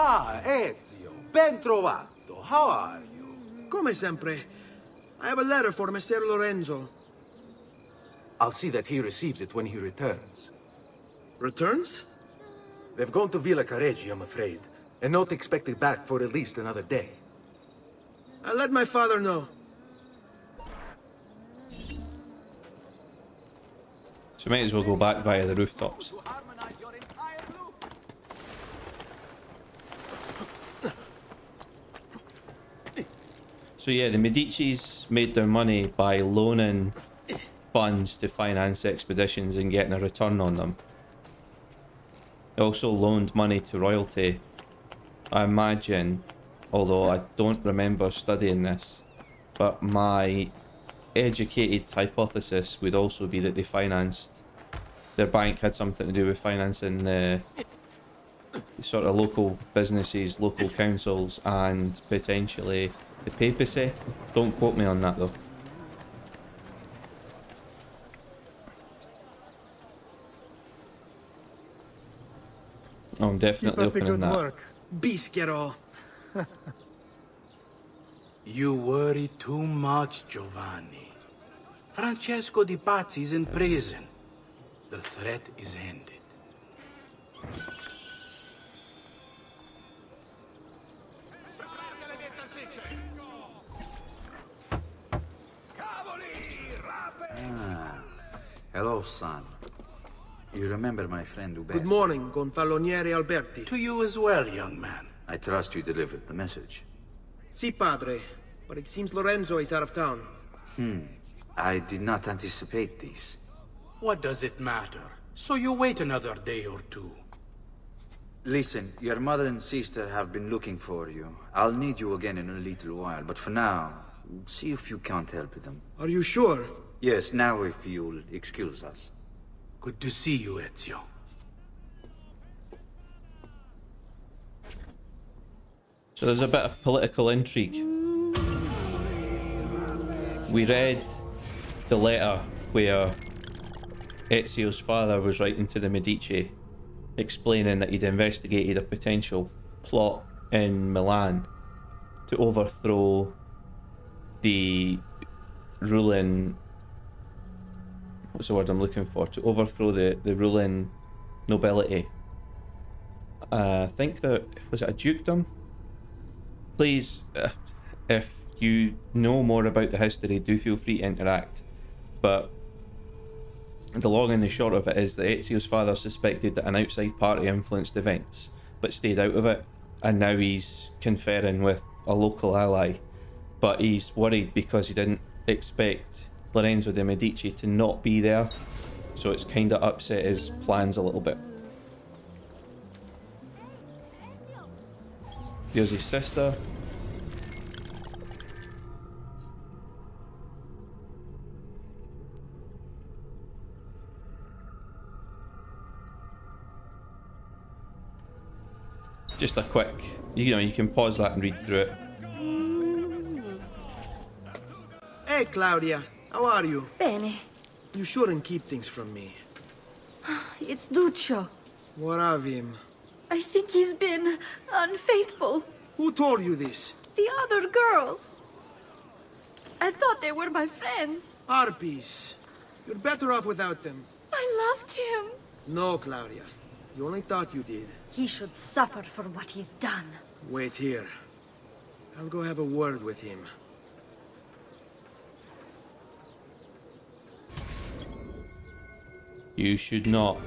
Speaker 8: Ah, Ezio, ben trovato. How are you? Come sempre. I have a letter for Messer Lorenzo.
Speaker 13: I'll see that he receives it when he returns.
Speaker 8: Returns?
Speaker 13: They've gone to Villa Careggi, I'm afraid, and not expected back for at least another day.
Speaker 8: I'll let my father know.
Speaker 1: So might as well go back via the rooftops. So yeah, the Medicis made their money by loaning funds to finance expeditions and getting a return on them. They also loaned money to royalty. I imagine, although I don't remember studying this, but my educated hypothesis would also be that they financed, their bank had something to do with financing the sort of local businesses, local councils, and potentially the papacy. Don't quote me on that though. Oh, I'm definitely opening that.
Speaker 10: Work.
Speaker 8: Bischero.
Speaker 14: You worry too much, Giovanni. Francesco Di Pazzi is in prison. The threat is ended.
Speaker 5: Hello, son. You remember my friend Uber?
Speaker 8: Good morning, Gonfaloniere Alberti.
Speaker 14: To you as well, young man.
Speaker 5: I trust you delivered the message.
Speaker 8: Si, padre. But it seems Lorenzo is out of town.
Speaker 5: I did not anticipate this.
Speaker 14: What does it matter? So you wait another day or two.
Speaker 5: Listen, your mother and sister have been looking for you. I'll need you again in a little while, but for now, see if you can't help them.
Speaker 8: Are you sure?
Speaker 5: Yes, now if you'll excuse us.
Speaker 14: Good to see you, Ezio.
Speaker 1: So there's a bit of political intrigue. We read the letter where Ezio's father was writing to the Medici, explaining that he'd investigated a potential plot in Milan to overthrow the ruling... What's the word I'm looking for? To overthrow the ruling nobility. I think that... Was it a dukedom? Please, if you know more about the history, do feel free to interact. But The long and the short of it is that Ezio's father suspected that an outside party influenced events, but stayed out of it, and now he's conferring with a local ally, but he's worried because he didn't expect Lorenzo de' Medici to not be there, so it's kind of upset his plans a little bit. Here's his sister. Just a quick, you know, you can pause that and read through it.
Speaker 8: Hey, Claudia. How are you?
Speaker 12: Bene.
Speaker 8: You shouldn't keep things from me.
Speaker 12: It's Duccio.
Speaker 8: What of him?
Speaker 12: I think he's been unfaithful.
Speaker 8: Who told you this?
Speaker 12: The other girls. I thought they were my friends.
Speaker 8: Harpies. You're better off without them.
Speaker 12: I loved him.
Speaker 8: No, Claudia. You only thought you did.
Speaker 12: He should suffer for what he's done.
Speaker 8: Wait here. I'll go have a word with him.
Speaker 1: You should not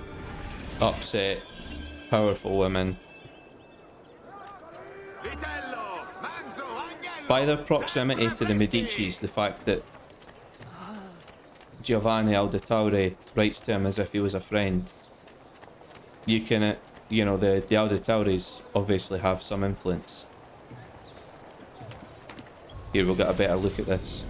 Speaker 1: upset powerful women. By their proximity to the Medicis, the fact that Giovanni Auditore writes to him as if he was a friend, you can, you know, the Auditores obviously have some influence. Here, we'll get a better look at this.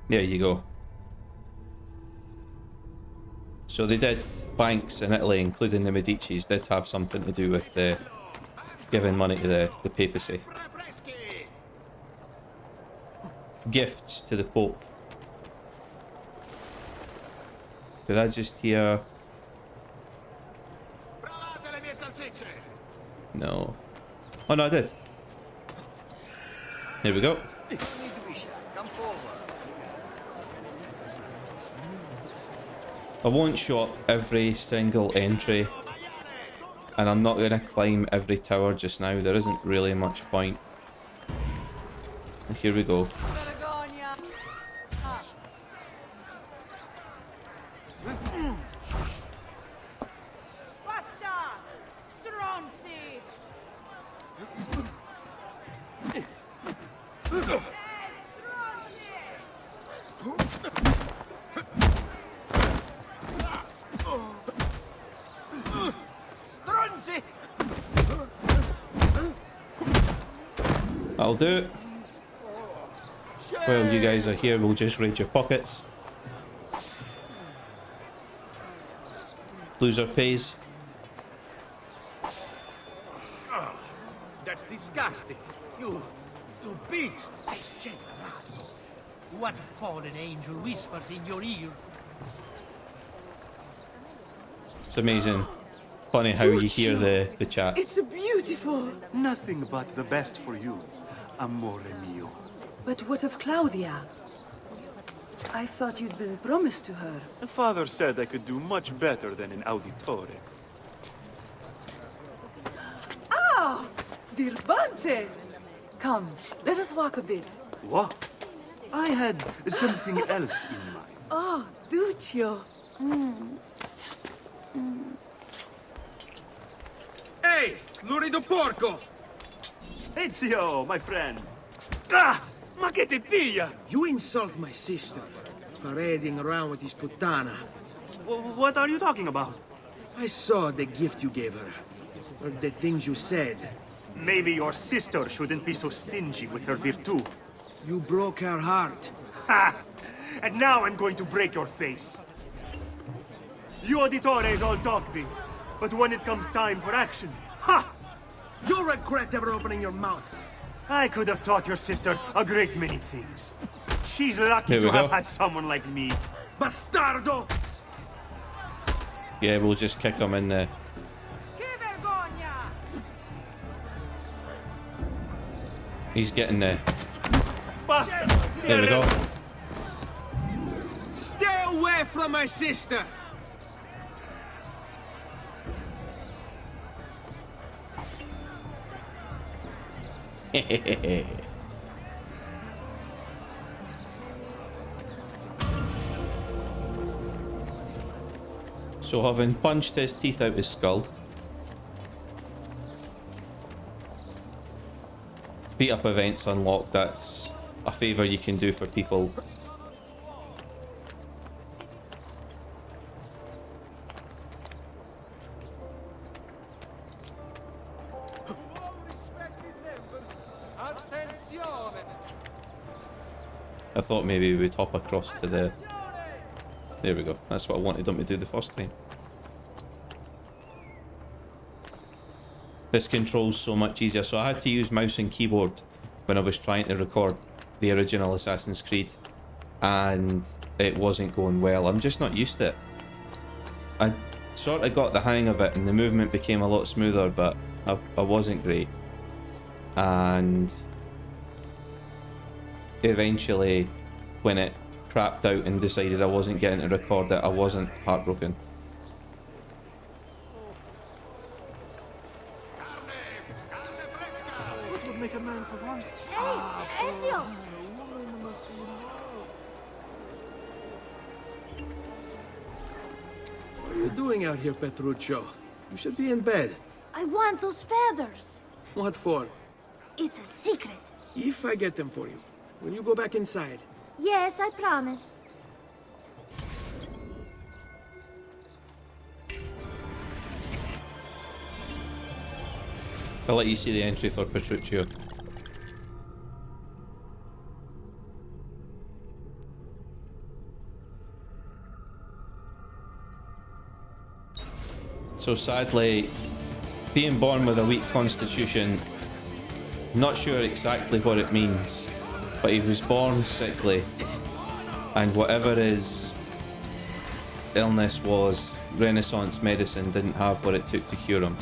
Speaker 1: There you go. So they did, banks in Italy, including the Medicis, did have something to do with giving money to the papacy. Gifts to the Pope. Did I just hear... No. Oh no, I did. Here we go. I won't show up every single entry, and I'm not going to climb every tower just now. There isn't really much point. And here we go. I'll do it. While you guys are here, we'll just raid your pockets. Loser pays.
Speaker 15: Oh, that's disgusting. You beast. What fallen angel whispers in your ear?
Speaker 1: It's amazing. Funny how you hear the chats.
Speaker 16: It's beautiful.
Speaker 17: Nothing but the best for you, amore mio.
Speaker 16: But what of Claudia? I thought you'd been promised to her.
Speaker 17: Father said I could do much better than an Auditore.
Speaker 16: Ah! Birbante! Come, let us walk a bit.
Speaker 17: What? I had something else in mind.
Speaker 16: Oh, Duccio.
Speaker 8: Hey, lurido porco!
Speaker 17: Ezio, my friend. Ah! Ma che te piglia?
Speaker 8: You insult my sister, parading around with this puttana.
Speaker 17: What are you talking about?
Speaker 8: I saw the gift you gave her. Or the things you said.
Speaker 17: Maybe your sister shouldn't be so stingy with her virtù.
Speaker 8: You broke her heart.
Speaker 17: Ha! And now I'm going to break your face. You Auditores all talk big, but when it comes time for action, ha!
Speaker 8: You'll regret ever opening your mouth.
Speaker 17: I could have taught your sister a great many things. She's lucky to have had someone like me.
Speaker 8: Bastardo!
Speaker 1: Yeah, we'll just kick him in there. He's getting there. There we go.
Speaker 8: from my sister!
Speaker 1: So having punched his teeth out his skull, beat up events unlocked, that's a favour you can do for people. I thought maybe we would hop across to the... There we go. That's what I wanted them to do the first time. This controls so much easier. So I had to use mouse and keyboard when I was trying to record the original Assassin's Creed, and it wasn't going well. I'm just not used to it. I sort of got the hang of it and the movement became a lot smoother, but I wasn't great. And eventually, when it crapped out and decided I wasn't getting to record it, I wasn't heartbroken.
Speaker 13: What would make a man perform?
Speaker 4: Hey, Ezio!
Speaker 8: What are you doing out here, Petruccio? You should be in bed.
Speaker 12: I want those feathers.
Speaker 8: What for?
Speaker 12: It's a secret.
Speaker 8: If I get them for you, will you go back inside?
Speaker 12: Yes, I promise.
Speaker 1: I'll let you see the entry for Petruccio. So sadly, being born with a weak constitution, not sure exactly what it means, but he was born sickly, and whatever his illness was, Renaissance medicine didn't have what it took to cure him.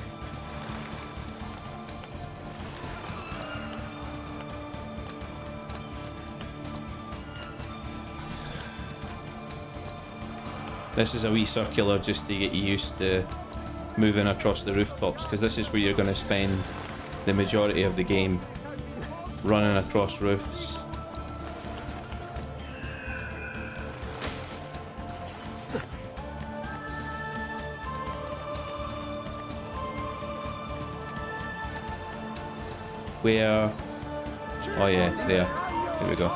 Speaker 1: This is a wee circular just to get you used to moving across the rooftops, because this is where you're going to spend the majority of the game, running across roofs. Where? Oh yeah, there. Here we go.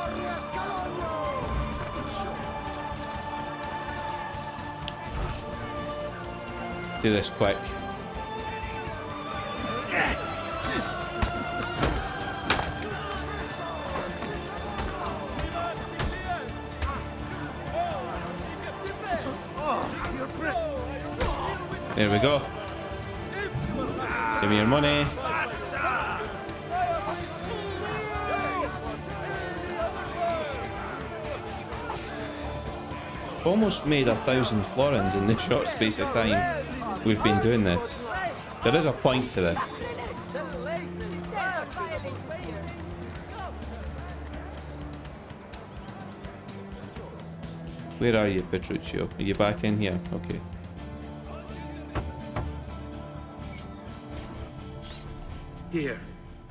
Speaker 1: Do this quick. There we go. Give me your money. Almost made 1,000 florins in this short space of time we've been doing this. There is a point to this. Where are you, Petruccio? Are you back in here? Okay.
Speaker 8: Here,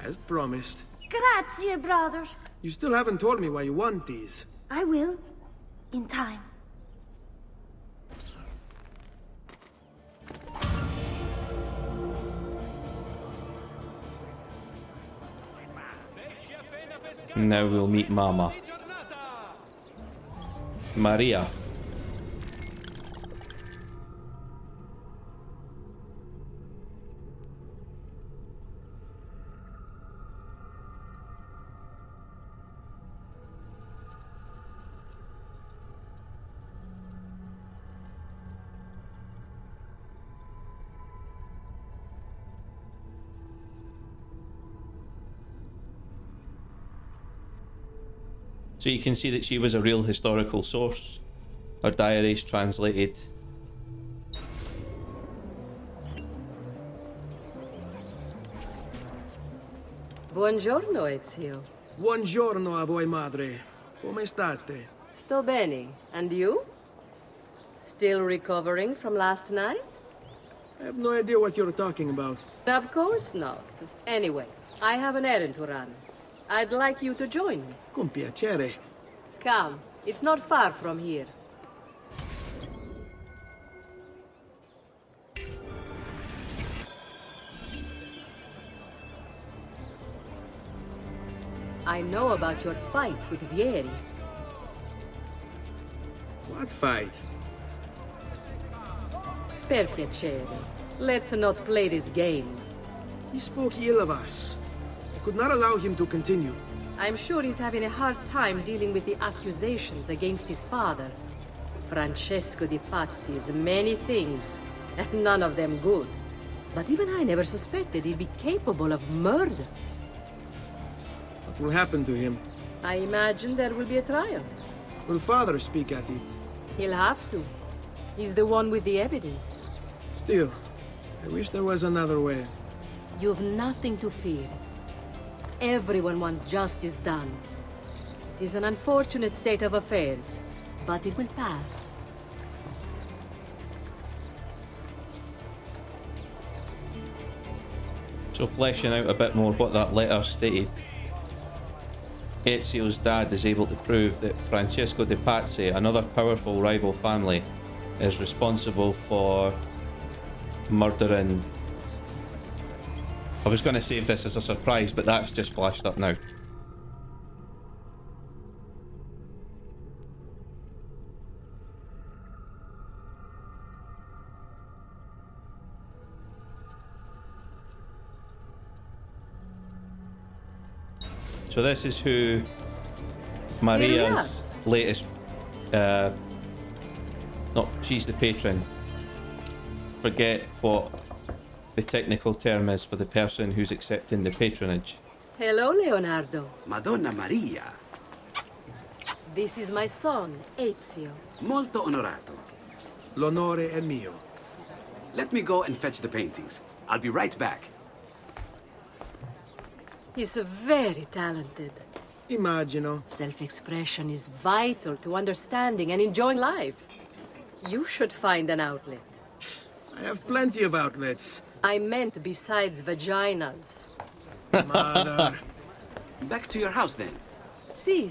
Speaker 8: as promised.
Speaker 12: Grazie, brother.
Speaker 8: You still haven't told me why you want these.
Speaker 12: I will. In time.
Speaker 1: Now we'll meet Mama. Maria. So you can see that she was a real historical source. Her diaries translated.
Speaker 18: Buongiorno, Ezio.
Speaker 8: Buongiorno a voi, madre. Come state?
Speaker 18: Sto bene. And you? Still recovering from last night?
Speaker 8: I have no idea what you're talking about.
Speaker 18: Of course not. Anyway, I have an errand to run. I'd like you to join me.
Speaker 8: Con piacere.
Speaker 18: Come, it's not far from here. I know about your fight with Vieri.
Speaker 8: What fight?
Speaker 18: Per piacere. Let's not play this game.
Speaker 8: He spoke ill of us. I could not allow him to continue.
Speaker 18: I'm sure he's having a hard time dealing with the accusations against his father. Francesco di Pazzi is many things, and none of them good. But even I never suspected he'd be capable of murder.
Speaker 8: What will happen to him?
Speaker 18: I imagine there will be a trial.
Speaker 8: Will father speak at it?
Speaker 18: He'll have to. He's the one with the evidence.
Speaker 8: Still, I wish there was another way.
Speaker 18: You've nothing to fear. Everyone wants justice done. It is an unfortunate state of affairs, but it will pass.
Speaker 1: So fleshing out a bit more what that letter stated. Ezio's dad is able to prove that Francesco di Pazzi, another powerful rival family, is responsible for murdering... I was going to save this as a surprise, but that's just flashed up now. So this is who Maria's latest... she's the patron. Forget what the technical term is for the person who's accepting the patronage.
Speaker 18: Hello, Leonardo.
Speaker 19: Madonna Maria.
Speaker 18: This is my son, Ezio.
Speaker 19: Molto onorato.
Speaker 8: L'onore è mio.
Speaker 19: Let me go and fetch the paintings. I'll be right back.
Speaker 18: He's very talented.
Speaker 8: Immagino.
Speaker 18: Self-expression is vital to understanding and enjoying life. You should find an outlet.
Speaker 8: I have plenty of outlets.
Speaker 18: I meant besides vaginas.
Speaker 8: Mother.
Speaker 19: Back to your house then.
Speaker 18: Si.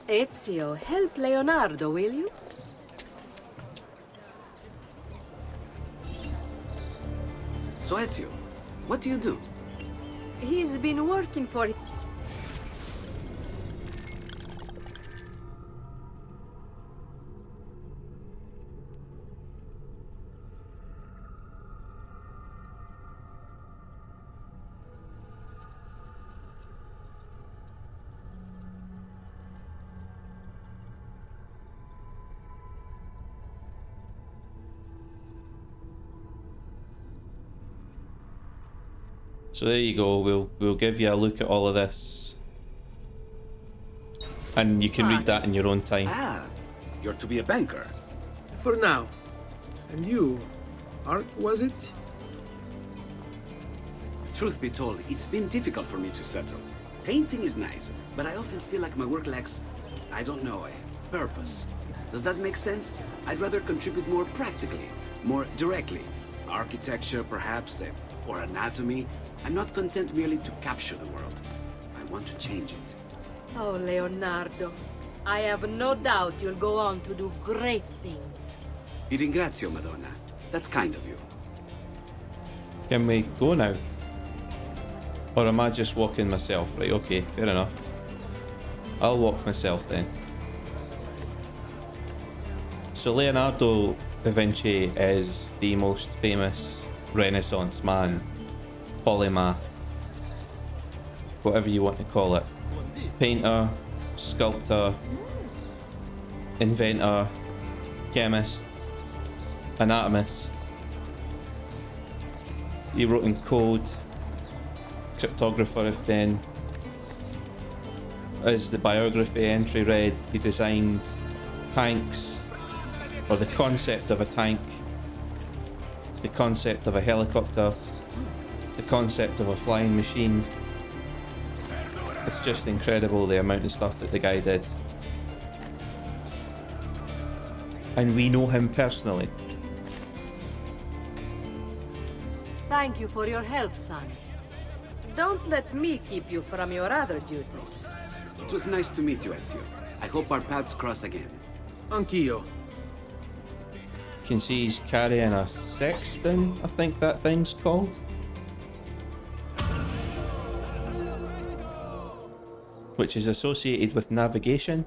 Speaker 18: Ezio, help Leonardo, will you?
Speaker 19: So Ezio, what do you do?
Speaker 18: He's been working for...
Speaker 1: So there you go, we'll give you a look at all of this. And you can read that in your own time.
Speaker 19: Ah, you're to be a banker.
Speaker 8: For now. And you, art was it?
Speaker 19: Truth be told, it's been difficult for me to settle. Painting is nice, but I often feel like my work lacks, I don't know, a purpose. Does that make sense? I'd rather contribute more practically, more directly. Architecture, perhaps, or anatomy. I'm not content merely to capture the world. I want to change it.
Speaker 18: Oh, Leonardo. I have no doubt you'll go on to do great things.
Speaker 19: Vi ringrazio, Madonna. That's kind of you.
Speaker 1: Can we go now? Or am I just walking myself? Right, okay, fair enough. I'll walk myself then. So Leonardo da Vinci is the most famous Renaissance man, polymath, whatever you want to call it. Painter, sculptor, inventor, chemist, anatomist. He wrote in code, cryptographer if then. As the biography entry read, he designed tanks, or the concept of a tank, the concept of a helicopter, the concept of a flying machine. It's just incredible the amount of stuff that the guy did. And we know him personally.
Speaker 18: Thank you for your help, son. Don't let me keep you from your other duties.
Speaker 19: It was nice to meet you, Ezio. I hope our paths cross again.
Speaker 2: Anch'io.
Speaker 1: You can see he's carrying a sextant, I think that thing's called. Which is associated with navigation.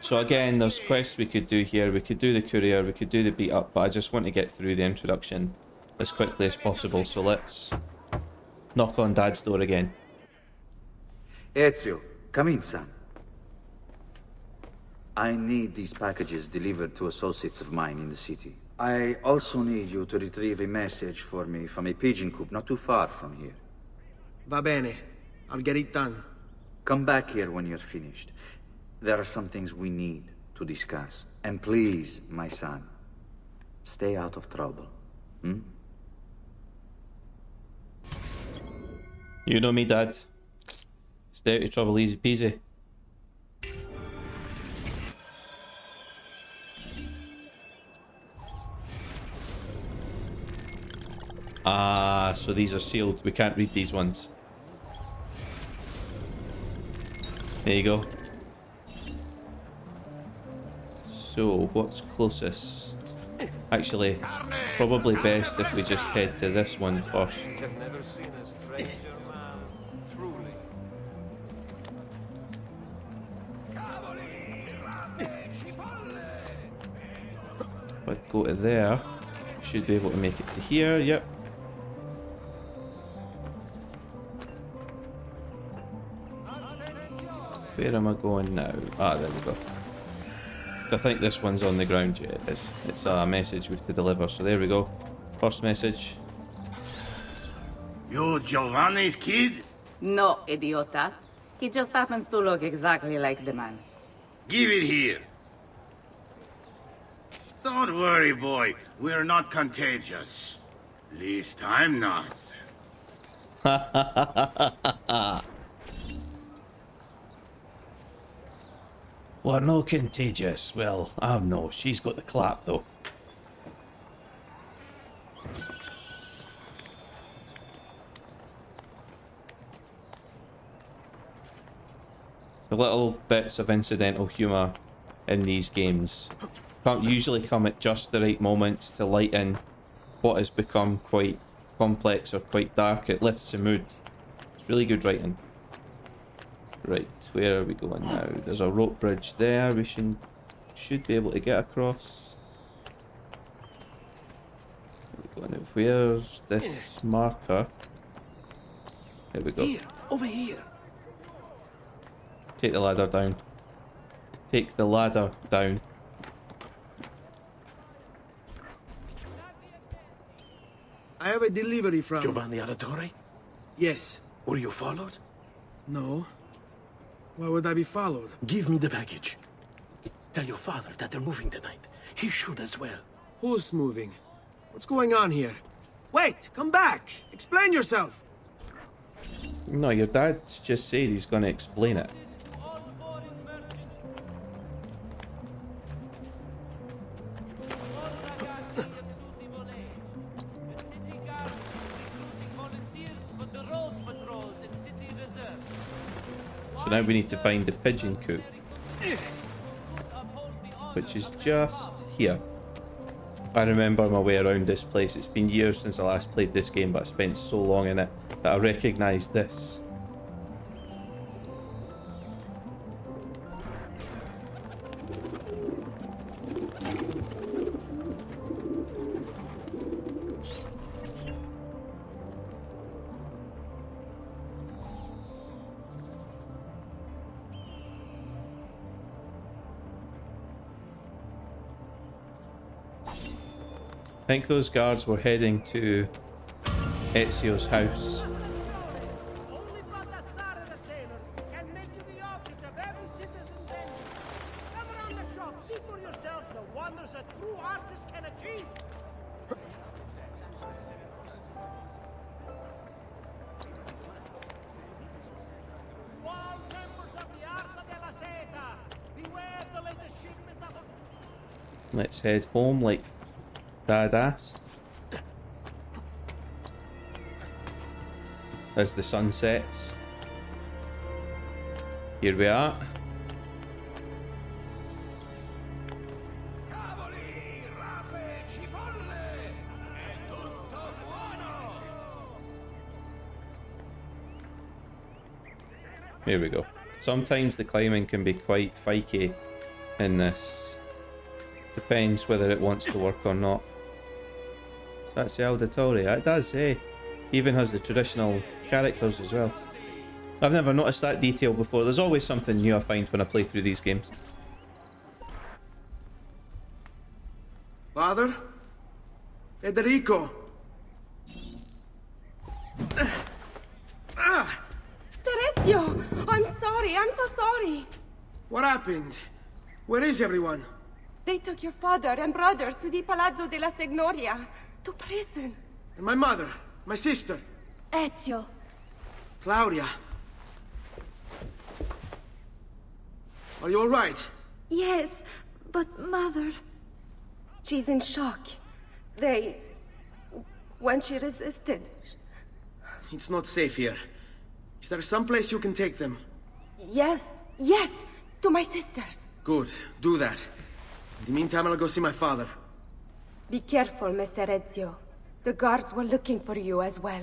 Speaker 1: So again, there's quests we could do here. We could do the courier, we could do the beat up, but I just want to get through the introduction as quickly as possible. So let's knock on Dad's door again.
Speaker 5: Ezio, come in, son. I need these packages delivered to associates of mine in the city. I also need you to retrieve a message for me from a pigeon coop not too far from here.
Speaker 2: Va bene. I'll get it done.
Speaker 5: Come back here when you're finished. There are some things we need to discuss. And please, my son, stay out of trouble. Hmm?
Speaker 1: You know me, Dad. Stay out of trouble, easy peasy. Ah, so these are sealed. We can't read these ones. There you go. So, what's closest? Actually, probably best if we just head to this one first.
Speaker 9: I've never seen a stranger man, truly.
Speaker 1: If I go to there, should be able to make it to here, yep. Where am I going now? Ah, there we go. I think this one's on the ground. Yeah, it is. It's a message we have to deliver, so there we go. First message.
Speaker 15: You Giovanni's kid?
Speaker 20: No, idiota. He just happens to look exactly like the man.
Speaker 15: Give it here. Don't worry, boy. We're not contagious. Least I'm not.
Speaker 1: Ha ha ha ha ha ha. We're no contagious. Well, I'm no. She's got the clap though. The little bits of incidental humour in these games can't usually come at just the right moments to lighten what has become quite complex or quite dark. It lifts the mood. It's really good writing. Right, where are we going now? There's a rope bridge there. We should be able to get across. Where are we going now? Where's this marker? There we go.
Speaker 9: Here, over here.
Speaker 1: Take the ladder down. Take the ladder down.
Speaker 2: I have a delivery from...
Speaker 13: Giovanni Auditore?
Speaker 2: Yes.
Speaker 13: Were you followed?
Speaker 2: No. Why would I be followed?
Speaker 13: Give me the package. Tell your father that they're moving tonight. He should as well.
Speaker 2: Who's moving? What's going on here? Wait! Come back! Explain yourself!
Speaker 1: No, your dad's just said he's going to explain it. So now we need to find the pigeon coop, which is just here. I remember my way around this place. It's been years since I last played this game, but I spent so long in it that I recognised this. I think those guards were heading to Ezio's house.
Speaker 15: Only Baldassare the tailor can make you the object of every citizen's envy. Come around the shop, see for yourselves the wonders a true artist can achieve.
Speaker 1: Let's head home like Dad asked. As the sun sets. Here we are. Here we go. Sometimes the climbing can be quite fakey in this. Depends whether it wants to work or not. So that's the Auditore. It does, eh? Even has the traditional characters as well. I've never noticed that detail before. There's always something new I find when I play through these games.
Speaker 8: Father? Federico!
Speaker 12: Ezio! I'm sorry, I'm so sorry.
Speaker 8: What happened? Where is everyone?
Speaker 12: They took your father and brothers to the Palazzo della Signoria, to prison.
Speaker 8: And my mother? My sister?
Speaker 12: Ezio.
Speaker 8: Claudia? Are you alright?
Speaker 12: Yes, but Mother... She's in shock. When she resisted...
Speaker 8: It's not safe here. Is there some place you can take them?
Speaker 12: Yes, to my sisters.
Speaker 8: Good, do that. In the meantime, I'll go see my father.
Speaker 12: Be careful, Messer Ezio. The guards were looking for you as well.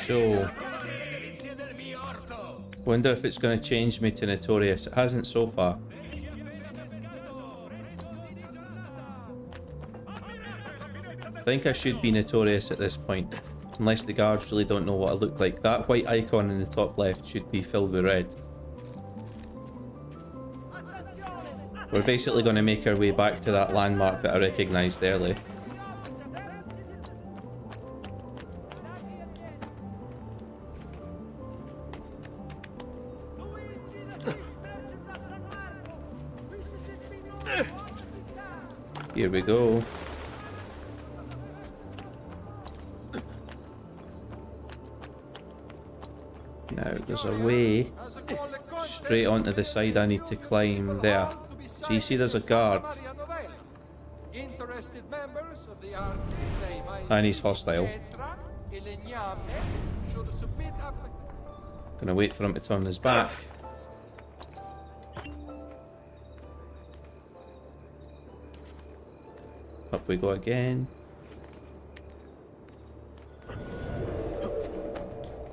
Speaker 1: So, wonder if it's going to change me to Notorious. It hasn't so far. I think I should be Notorious at this point, unless the guards really don't know what I look like. That white icon in the top left should be filled with red. We're basically going to make our way back to that landmark that I recognised earlier. Here we go. Now there's a way straight onto the side I need to climb there. So you see there's a guard. And he's hostile. Gonna wait for him to turn his back. Up we go again.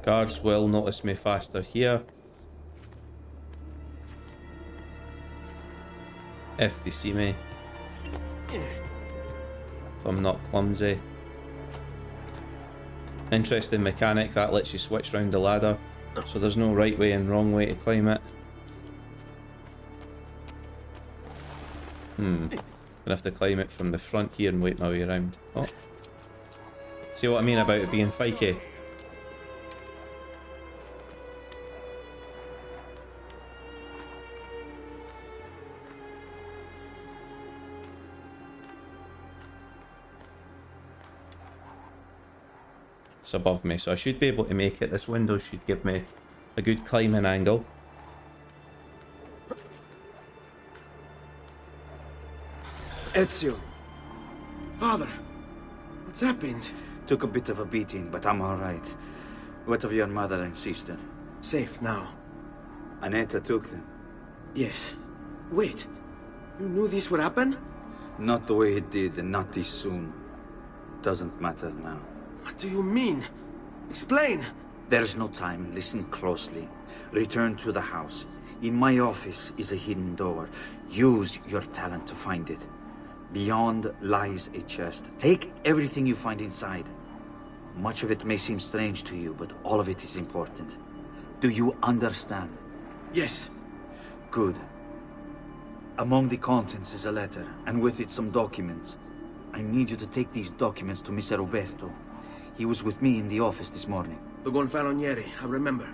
Speaker 1: Guards will notice me faster here. If they see me. If I'm not clumsy. Interesting mechanic, that lets you switch round the ladder. So there's no right way and wrong way to climb it. Gonna have to climb it from the front here and wait my way around. Oh. See what I mean about it being fakey? It's above me, so I should be able to make it. This window should give me a good climbing angle.
Speaker 8: Ezio. Father, what's happened?
Speaker 5: Took a bit of a beating, but I'm alright. What of your mother and sister?
Speaker 8: Safe now.
Speaker 5: Annetta took them.
Speaker 8: Yes. Wait. You knew this would happen?
Speaker 5: Not the way it did, and not this soon. Doesn't matter now.
Speaker 8: What do you mean? Explain!
Speaker 5: There's no time. Listen closely. Return to the house. In my office is a hidden door. Use your talent to find it. Beyond lies a chest. Take everything you find inside. Much of it may seem strange to you, but all of it is important. Do you understand?
Speaker 8: Yes.
Speaker 5: Good. Among the contents is a letter, and with it some documents. I need you to take these documents to Mr. Roberto. He was with me in the office this morning.
Speaker 8: The Gonfaloniere, I remember.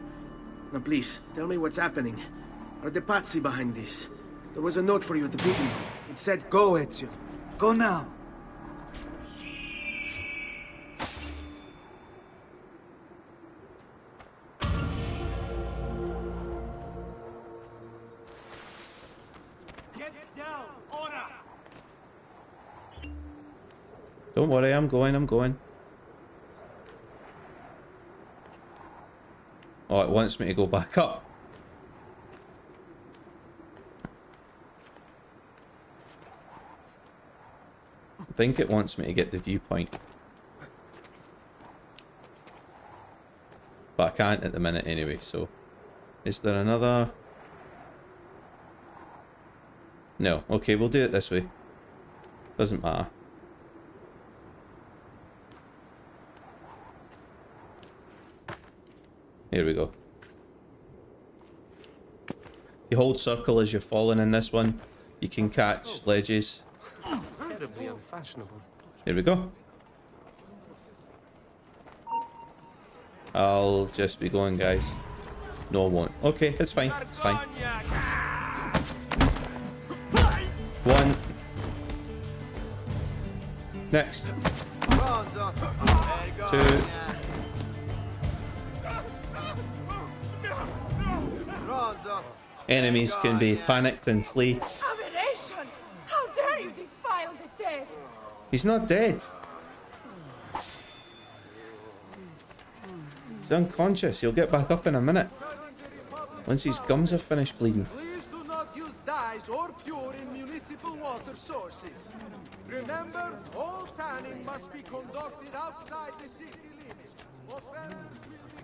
Speaker 8: Now please, tell me what's happening. Are the Pazzi behind this? There was a note for you at the beginning. It said, "Go, Ezio."
Speaker 5: Go now.
Speaker 1: Don't worry, I'm going. Oh, it wants me to go back up. I think it wants me to get the viewpoint. But I can't at the minute anyway, so... Is there another... No. Okay, we'll do it this way. Doesn't matter. Here we go. You hold circle as you're falling in this one. You can catch ledges.
Speaker 2: Terribly unfashionable.
Speaker 1: Here we go. I'll just be going, guys. No, I won't. Okay, it's fine. It's fine. One. Next. Two. Enemies can be panicked and flee.
Speaker 12: Aberration! How dare you defile the dead?
Speaker 1: He's not dead. He's unconscious. He'll get back up in a minute. Once his gums have finished bleeding.
Speaker 15: Please do not use dyes or pure in municipal water sources. Remember, all tanning must be conducted outside the city limits. Offenders will be...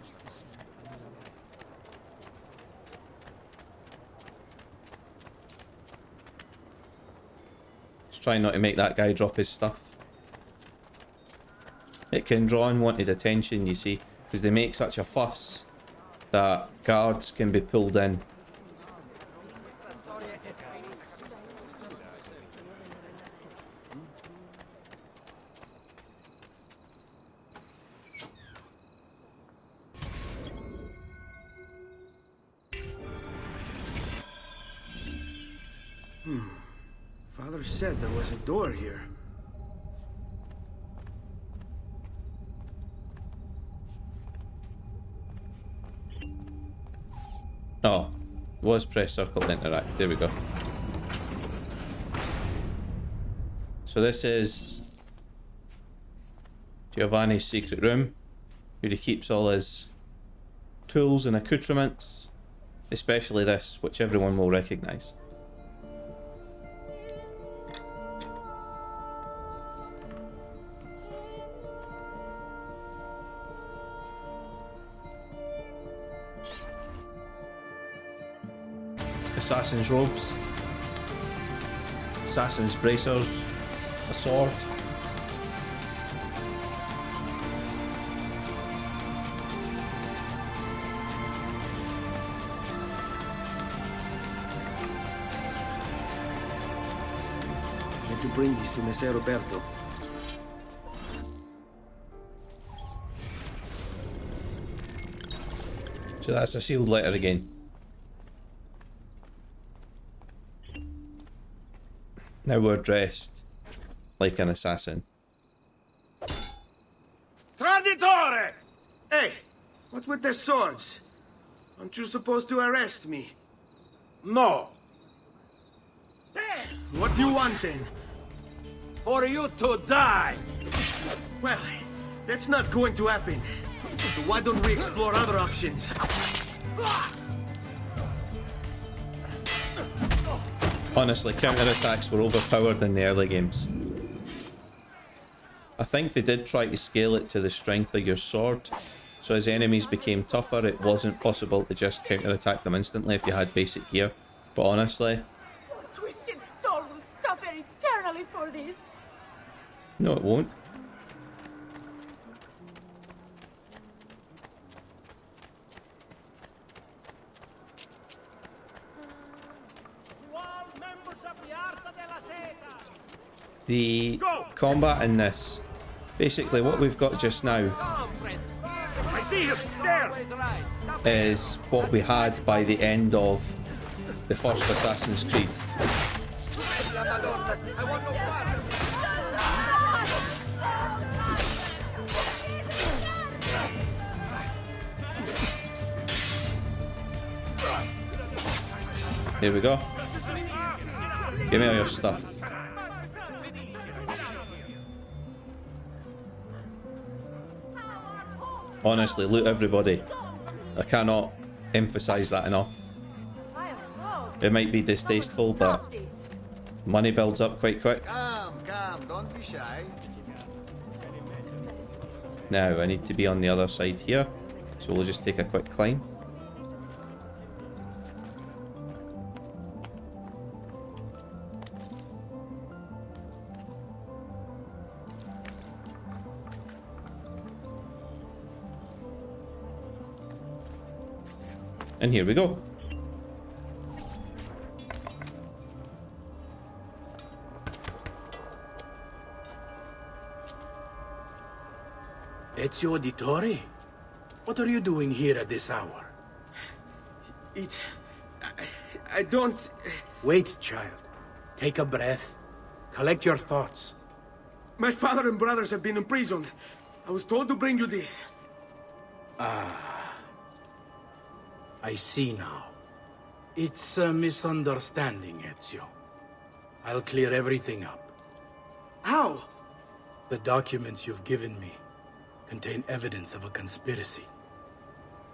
Speaker 1: Just trying not to make that guy drop his stuff. It can draw unwanted attention, you see, because they make such a fuss that guards can be pulled in.
Speaker 8: Father said there was a door here.
Speaker 1: Oh, was press circle to interact. There we go. So this is Giovanni's secret room, where he keeps all his tools and accoutrements, especially this, which everyone will recognise. Assassin's robes, assassin's bracers, a sword.
Speaker 8: Need to bring these to Messer Roberto.
Speaker 1: So that's a sealed letter again. Now we're dressed like an assassin.
Speaker 8: Traditore! Hey, what's with the swords? Aren't you supposed to arrest me?
Speaker 14: No.
Speaker 8: What do you want then?
Speaker 14: For you to die!
Speaker 8: Well, that's not going to happen. So why don't we explore other options?
Speaker 1: Honestly, counterattacks were overpowered in the early games. I think they did try to scale it to the strength of your sword, so as enemies became tougher, it wasn't possible to just counterattack them instantly if you had basic gear. But honestly...
Speaker 12: Your twisted soul will suffer eternally for this.
Speaker 1: No, it won't. The combat in this, basically what we've got just now is what we had by the end of the first Assassin's Creed. Here we go. Give me all your stuff. Honestly, loot everybody. I cannot emphasize that enough. It might be distasteful, but money builds up quite quick.
Speaker 11: Come, don't be shy.
Speaker 1: Now, I need to be on the other side here, so we'll just take a quick climb. And here we go.
Speaker 14: Ezio Auditore? What are you doing here at this hour?
Speaker 8: I don't...
Speaker 14: Wait, child. Take a breath. Collect your thoughts.
Speaker 8: My father and brothers have been imprisoned. I was told to bring you this.
Speaker 14: Ah. I see now. It's a misunderstanding, Ezio. I'll clear everything up.
Speaker 8: How?
Speaker 14: The documents you've given me contain evidence of a conspiracy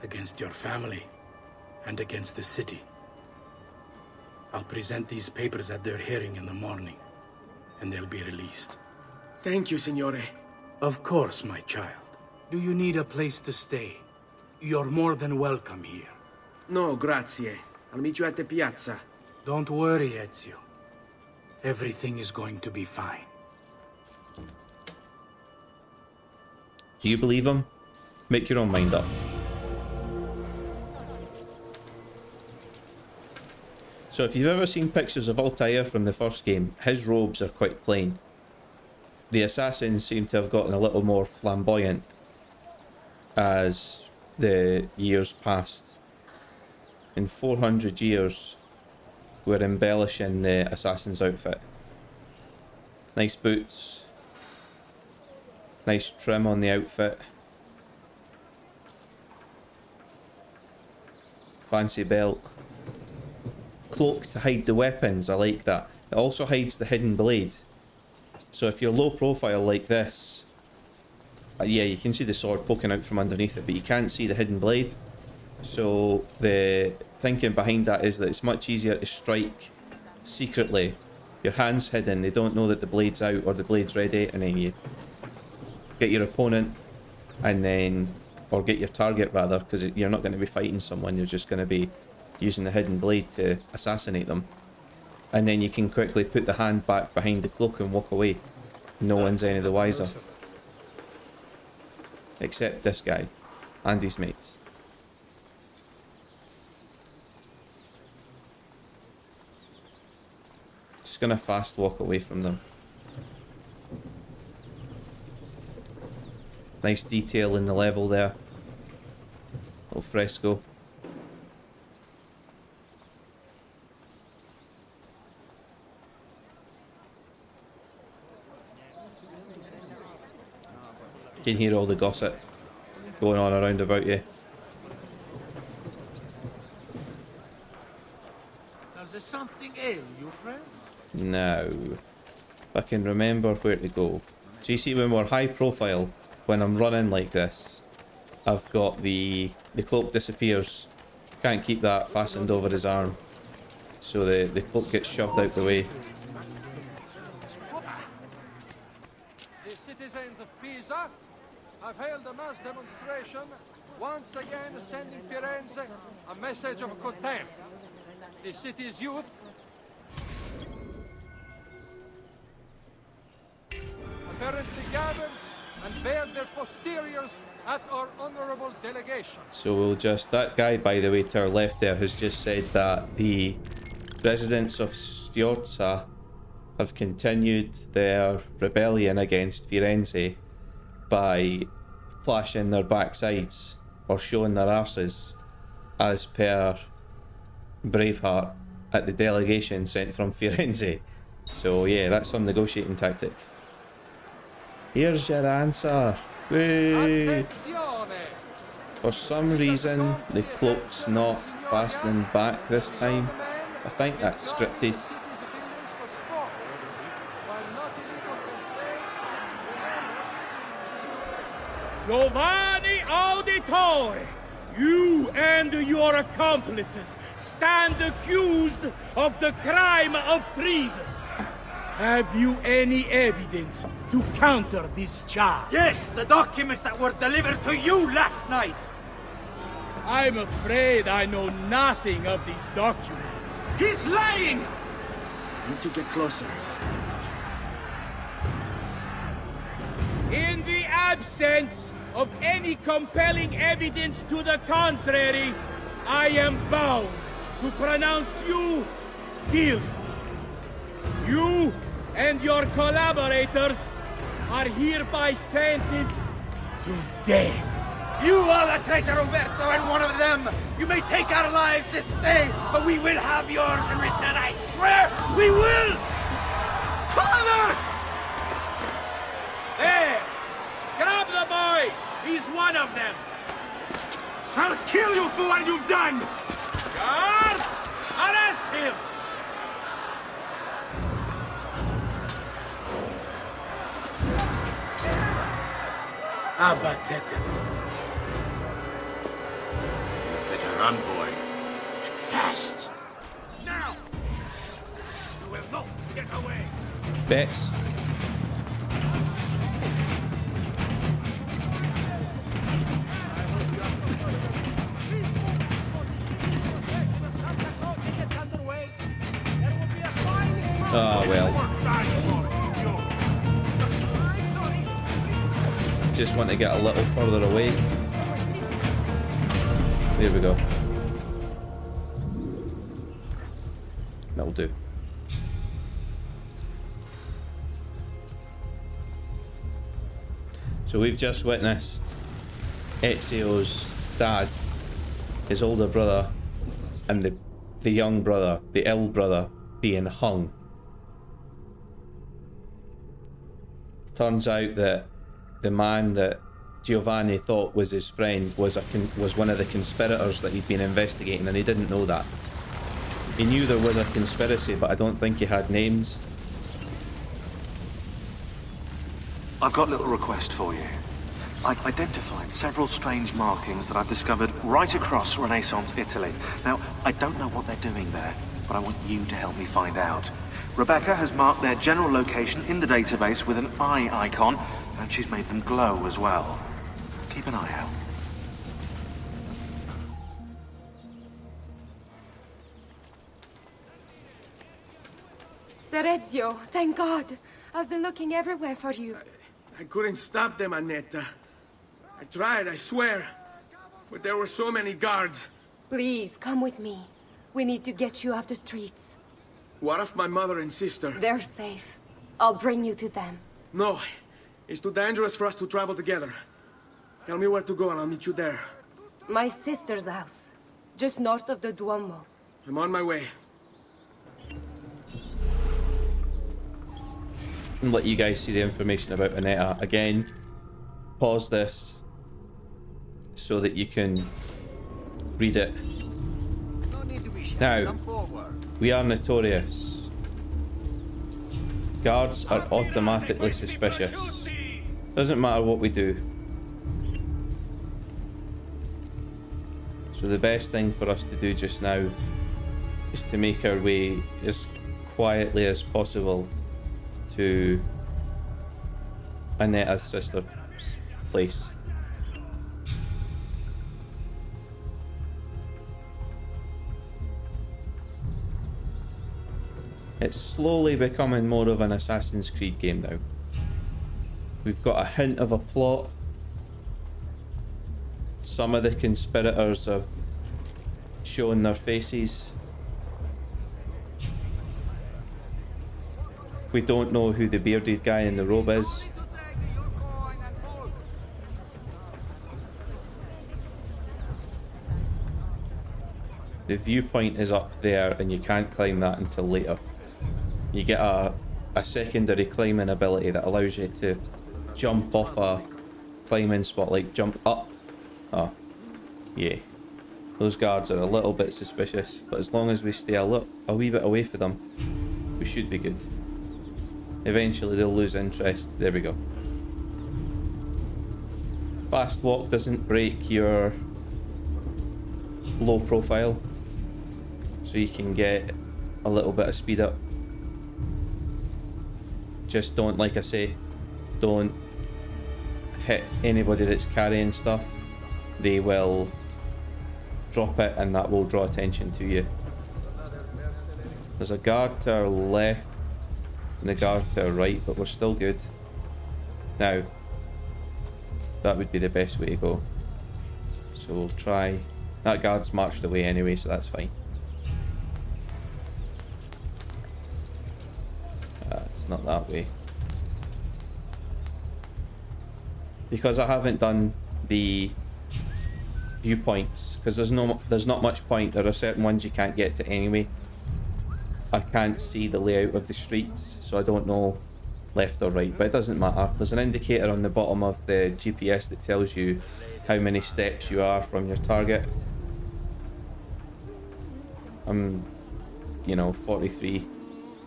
Speaker 14: against your family and against the city. I'll present these papers at their hearing in the morning, and they'll be released.
Speaker 8: Thank you, Signore.
Speaker 14: Of course, my child. Do you need a place to stay? You're more than welcome here.
Speaker 8: No, grazie. I'll meet you at the piazza.
Speaker 14: Don't worry, Ezio. Everything is going to be fine.
Speaker 1: Do you believe him? Make your own mind up. So if you've ever seen pictures of Altair from the first game, his robes are quite plain. The assassins seem to have gotten a little more flamboyant as the years passed. In 400 years, we're embellishing the assassin's outfit. Nice boots. Nice trim on the outfit. Fancy belt. Cloak to hide the weapons, I like that. It also hides the hidden blade. So if you're low profile like this, yeah, you can see the sword poking out from underneath it, but you can't see the hidden blade. So the thinking behind that is that it's much easier to strike secretly. Your hand's hidden, they don't know that the blade's out or the blade's ready, and then you get your opponent, and then, or get your target rather, because you're not going to be fighting someone, you're just going to be using the hidden blade to assassinate them. And then you can quickly put the hand back behind the cloak and walk away. No one's any the wiser. Except this guy and his mates. Just gonna fast walk away from them. Nice detail in the level there. Little fresco. You can hear all the gossip going on around about you.
Speaker 15: Does there something ail you, friend?
Speaker 1: Now, if I can remember where to go. So you see, when we're high profile, when I'm running like this, I've got the cloak disappears. Can't keep that fastened over his arm. So the cloak gets shoved out the way.
Speaker 21: The citizens of Pisa have held a mass demonstration, once again sending Firenze a message of contempt. The city's youth apparently gathered and bared their posteriors at our honorable delegation.
Speaker 1: So we'll just, that guy by the way to our left there has just said that the residents of Sforza have continued their rebellion against Firenze by flashing their backsides or showing their arses, as per Braveheart at the delegation sent from Firenze. So yeah, that's some negotiating tactic. Here's your answer. Whee! For some reason the cloak's not fastening back this time. I think that's scripted.
Speaker 3: Giovanni Auditore, you and your accomplices stand accused of the crime of treason. Have you any evidence to counter this charge?
Speaker 22: Yes, the documents that were delivered to you last night.
Speaker 3: I'm afraid I know nothing of these documents.
Speaker 8: He's lying! Need to get closer.
Speaker 3: In the absence of any compelling evidence to the contrary, I am bound to pronounce you guilty. You and your collaborators are hereby sentenced to death.
Speaker 22: You are the traitor, Roberto, and one of them. You may take our lives this day, but we will have yours in return, I swear! We will!
Speaker 3: Father! There! Grab the boy! He's one of them!
Speaker 8: I'll kill you for what you've done!
Speaker 3: Guards! Arrest him!
Speaker 22: Abatete.
Speaker 8: Better run, boy. And fast.
Speaker 3: Now! You will not get away!
Speaker 1: Bets. Oh well. Just want to get a little further away. There we go. That'll do. So we've just witnessed Ezio's dad, his older brother, and the young brother, the ill brother, being hung. Turns out that the man that Giovanni thought was his friend was one of the conspirators that he'd been investigating, and he didn't know that. He knew there was a conspiracy, but I don't think he had names.
Speaker 7: I've got a little request for you. I've identified several strange markings that I've discovered right across Renaissance Italy. Now, I don't know what they're doing there, but I want you to help me find out. Rebecca has marked their general location in the database with an eye icon, and she's made them glow as well. Keep an eye out.
Speaker 23: Ser Ezio, thank God. I've been looking everywhere for you.
Speaker 8: I couldn't stop them, Annetta. I tried, I swear. But there were so many guards.
Speaker 23: Please, come with me. We need to get you off the streets.
Speaker 8: What of my mother and sister?
Speaker 23: They're safe. I'll bring you to them.
Speaker 8: No. It's too dangerous for us to travel together. Tell me where to go and I'll meet you there.
Speaker 23: My sister's house. Just north of the Duomo.
Speaker 8: I'm on my way.
Speaker 1: And let you guys see the information about Annetta. Again, pause this so that you can read it. Now, we are notorious. Guards are automatically suspicious. Doesn't matter what we do. So the best thing for us to do just now is to make our way as quietly as possible to Annetta's sister's place. It's slowly becoming more of an Assassin's Creed game now. We've got a hint of a plot. Some of the conspirators have shown their faces. We don't know who the bearded guy in the robe is. The viewpoint is up there and you can't climb that until later. You get a secondary climbing ability that allows you to jump off a climbing spot, like jump up. Oh, yeah. Those guards are a little bit suspicious, but as long as we stay a wee bit away from them, we should be good. Eventually they'll lose interest. There we go. Fast walk doesn't break your low profile, so you can get a little bit of speed up. Just don't, like I say, don't hit anybody that's carrying stuff. They will drop it and that will draw attention to you. There's a guard to our left and a guard to our right, but we're still good. Now, that would be the best way to go. So we'll try. That guard's marched away anyway, so that's fine. It's not that way. Because I haven't done the viewpoints, because there's not much point. There are certain ones you can't get to anyway. I can't see the layout of the streets, so I don't know left or right, but it doesn't matter. There's an indicator on the bottom of the GPS that tells you how many steps you are from your target. I'm, 43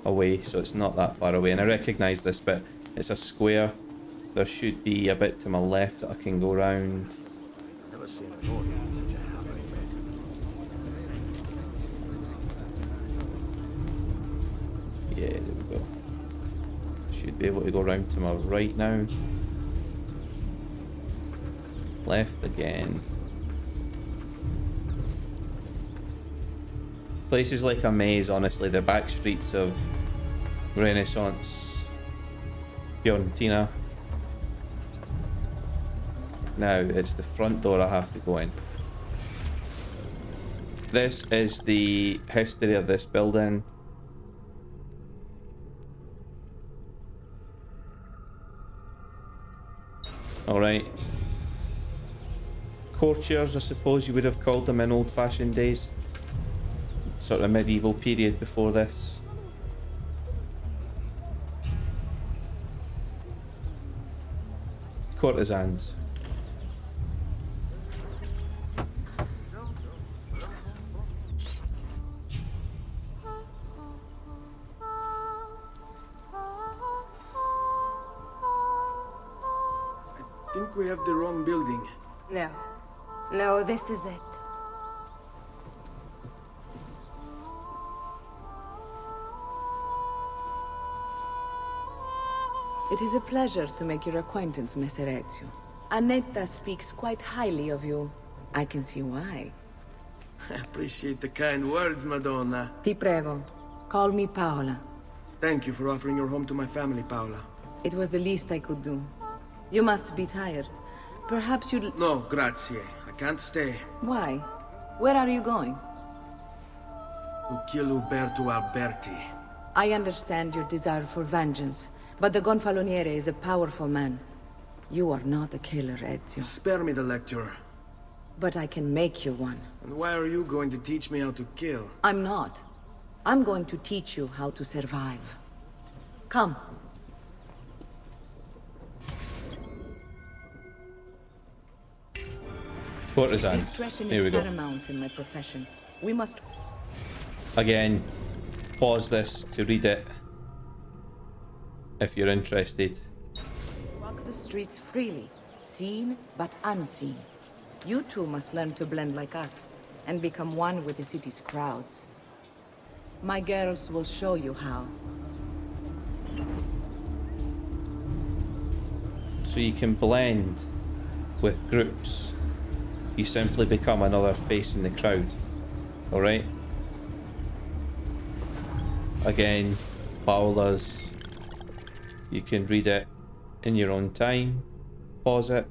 Speaker 1: away, so it's not that far away, and I recognise this bit. It's a square. There should be a bit to my left that I can go round.
Speaker 13: Never seen an audience such a hammering man.
Speaker 1: Yeah, there we go. Should be able to go round to my right now. Left again. Place is like a maze, honestly. The back streets of Renaissance Fiorentina. Now it's the front door I have to go in. This is the history of this building. Alright. Courtiers, I suppose you would have called them in old-fashioned days. Sort of medieval period before this. Courtesans.
Speaker 8: I think we have the wrong building.
Speaker 23: No. No, this is it.
Speaker 6: It is a pleasure to make your acquaintance, Messer Ezio. Annetta speaks quite highly of you. I can see why.
Speaker 8: I appreciate the kind words, Madonna.
Speaker 6: Ti prego. Call me Paola.
Speaker 8: Thank you for offering your home to my family, Paola.
Speaker 6: It was the least I could do. You must be tired. Perhaps you'd...
Speaker 8: No, grazie. I can't stay.
Speaker 6: Why? Where are you going?
Speaker 8: To kill Uberto Alberti.
Speaker 6: I understand your desire for vengeance, but the Gonfaloniere is a powerful man. You are not a killer, Ezio.
Speaker 8: Spare me the lecture.
Speaker 6: But I can make you one.
Speaker 8: And why are you going to teach me how to kill?
Speaker 6: I'm not. I'm going to teach you how to survive. Come.
Speaker 1: Courtesan.
Speaker 6: Discretion
Speaker 1: Here we
Speaker 6: is
Speaker 1: go.
Speaker 6: paramount in my profession. We must...
Speaker 1: Again, pause this to read it if you're interested.
Speaker 6: Walk the streets freely, seen but unseen. You too must learn to blend like us, and become one with the city's crowds. My girls will show you how.
Speaker 1: So you can blend with groups. You simply become another face in the crowd. Alright? Again, Paola's. You can read it in your own time. Pause it.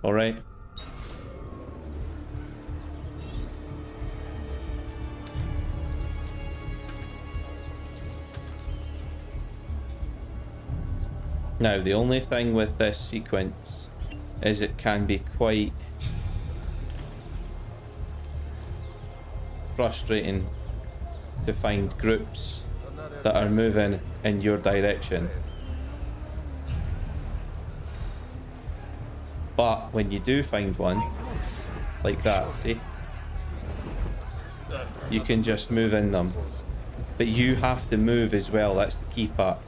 Speaker 1: Alright? Now, the only thing with this sequence is it can be quite frustrating to find groups that are moving in your direction. But when you do find one, like that, see? You can just move in them. But you have to move as well, that's the key part.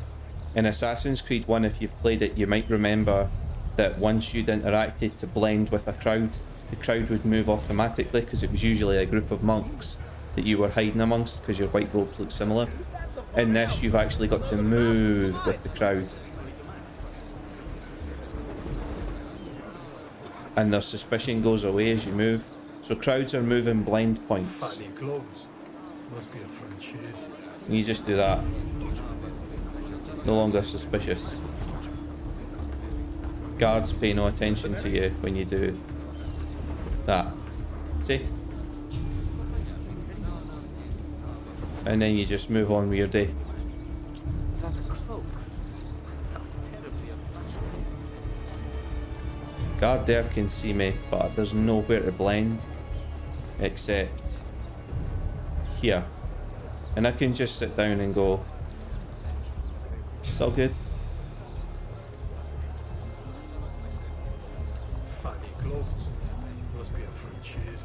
Speaker 1: In Assassin's Creed 1, if you've played it, you might remember that once you'd interacted to blend with a crowd, the crowd would move automatically because it was usually a group of monks that you were hiding amongst because your white robes look similar. In this, you've actually got to move with the crowd. And their suspicion goes away as you move. So crowds are moving blind points.
Speaker 14: Funny clothes. Must be a franchise.
Speaker 1: And you just do that. No longer suspicious. Guards pay no attention to you when you do that. See? And then you just move on with your day.
Speaker 6: That cloak.
Speaker 1: Guard there can see me, but there's nowhere to blend except here. And I can just sit down and go, it's all good.
Speaker 14: Funny clothes. Must be a franchise.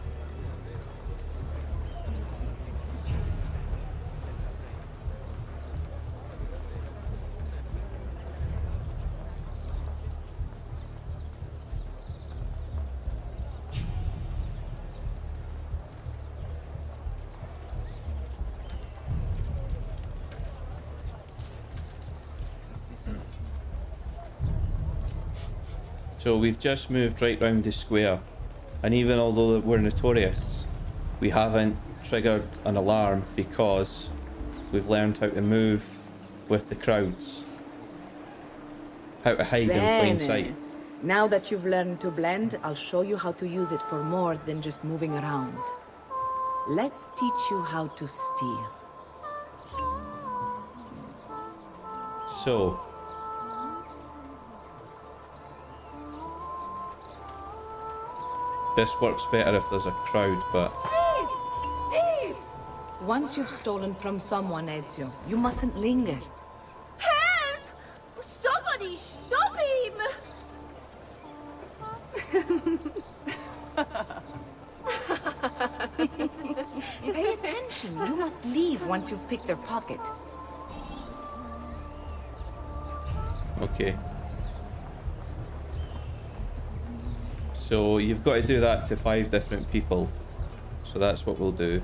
Speaker 1: So we've just moved right round the square, and even although we're notorious, we haven't triggered an alarm because we've learned how to move with the crowds. How to hide in plain sight.
Speaker 6: Now that you've learned to blend, I'll show you how to use it for more than just moving around. Let's teach you how to steal.
Speaker 1: So, this works better if there's a crowd, but
Speaker 6: Once you've stolen from someone, Ezio, you mustn't linger.
Speaker 12: Help! Somebody stop him!
Speaker 6: Pay attention. You must leave once you've picked their pocket.
Speaker 1: okay. So you've got to do that to 5 different people. So that's what we'll do.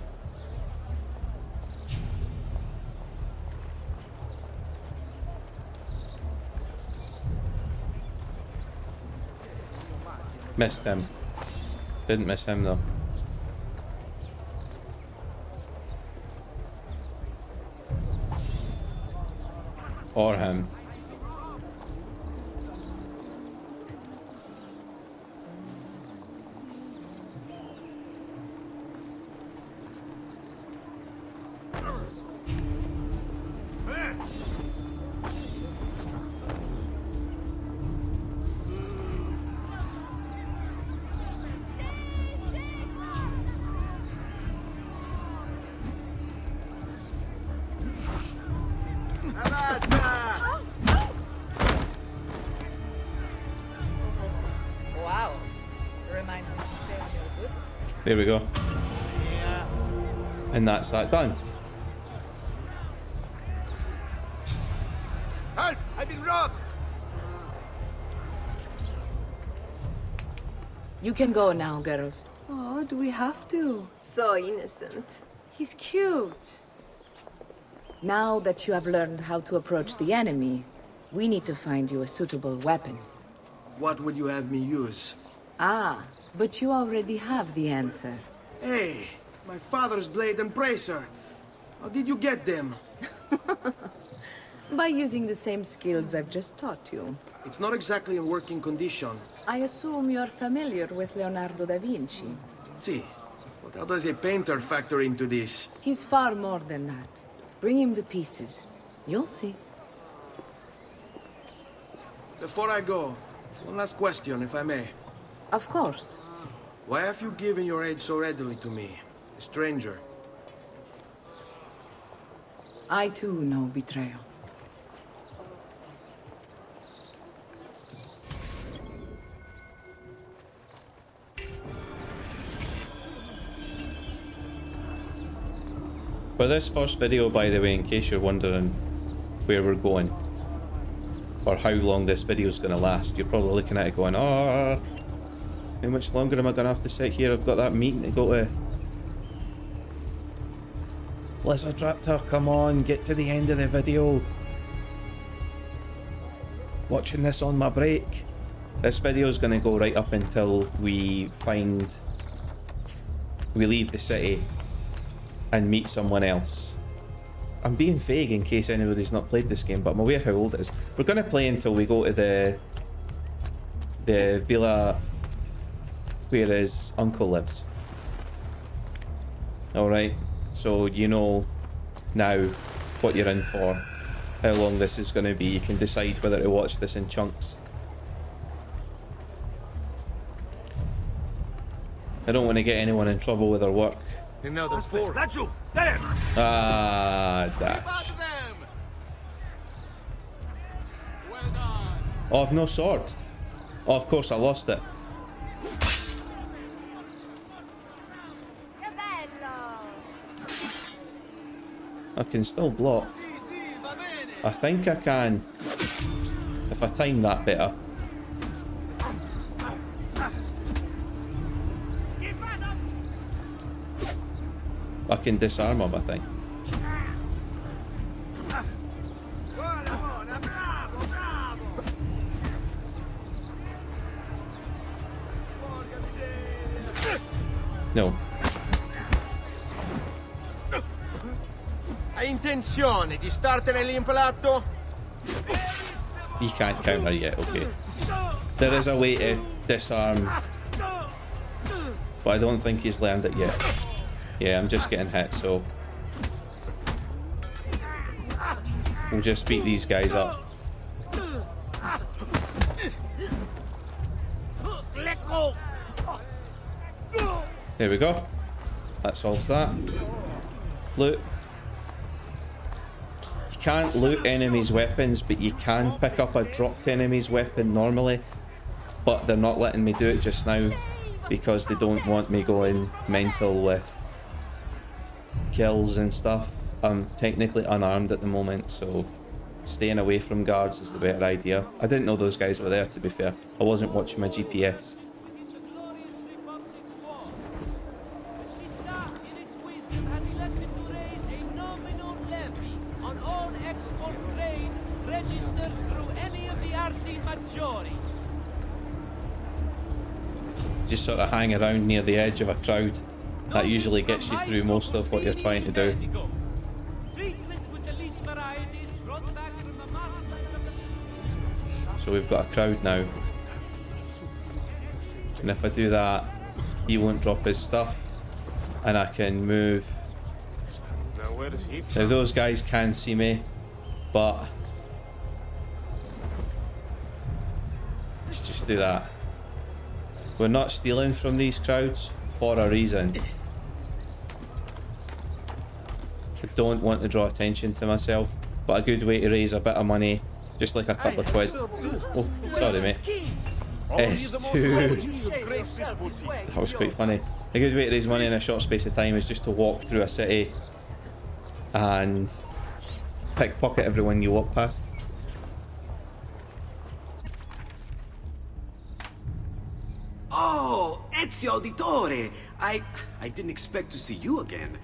Speaker 1: Missed him. Didn't miss him though. Or him.
Speaker 6: Wow. Reminds me to stay on your good.
Speaker 1: There we go. And that's that done.
Speaker 15: Help! I've been robbed!
Speaker 6: You can go now, girls.
Speaker 23: Oh, do we have to? So innocent. He's cute.
Speaker 6: Now that you have learned how to approach the enemy, we need to find you a suitable weapon.
Speaker 8: What would you have me use?
Speaker 6: Ah, but you already have the answer.
Speaker 8: Hey, my father's blade and bracer. How did you get them?
Speaker 6: By using the same skills I've just taught you.
Speaker 8: It's not exactly in working condition.
Speaker 6: I assume you're familiar with Leonardo da Vinci.
Speaker 8: See, but how does a painter factor into this?
Speaker 6: He's far more than that. Bring him the pieces. You'll see.
Speaker 8: Before I go, one last question, if I may.
Speaker 6: Of course.
Speaker 8: Why have you given your aid so readily to me, a stranger?
Speaker 6: I too know betrayal.
Speaker 1: For this first video, by the way, in case you're wondering where we're going, or how long this video is going to last. You're probably looking at it going, oh, how much longer am I going to have to sit here? I've got that meeting to go to. Blizzard Raptor, come on, get to the end of the video. Watching this on my break. This video is going to go right up until we leave the city and meet someone else. I'm being vague in case anybody's not played this game, but I'm aware how old it is. We're going to play until we go to the villa where his uncle lives. Alright, so you know now what you're in for, how long this is going to be. You can decide whether to watch this in chunks. I don't want to get anyone in trouble with their work.
Speaker 13: And now there's four.
Speaker 15: There!
Speaker 1: Ah, dash. Oh, I've no sword. Oh, of course, I lost it. I can still block. I think I can. If I time that better. I can disarm him, I think. No.
Speaker 9: Hai intenzione di startene l'impalato?
Speaker 1: He can't counter yet, okay. There is a way to disarm, but I don't think he's learned it yet. Yeah, I'm just getting hit, so we'll just beat these guys up. There we go. That solves that. Loot. You can't loot enemies' weapons, but you can pick up a dropped enemy's weapon normally. But they're not letting me do it just now because they don't want me going mental with kills and stuff. I'm technically unarmed at the moment, so staying away from guards is the better idea. I didn't know those guys were there, to be fair. I wasn't watching my GPS. Just sort of hang around near the edge of a crowd. That usually gets you through most of what you're trying to do. So we've got a crowd now. And if I do that, he won't drop his stuff. And I can move. Now those guys can see me, but let's just do that. We're not stealing from these crowds for a reason. I don't want to draw attention to myself, but a good way to raise a bit of money, just like a couple of quid. Oh, sorry mate. S2. That was quite funny. A good way to raise money in a short space of time is just to walk through a city and pickpocket everyone you walk past.
Speaker 19: Oh, Ezio Auditore! I didn't expect to see you again.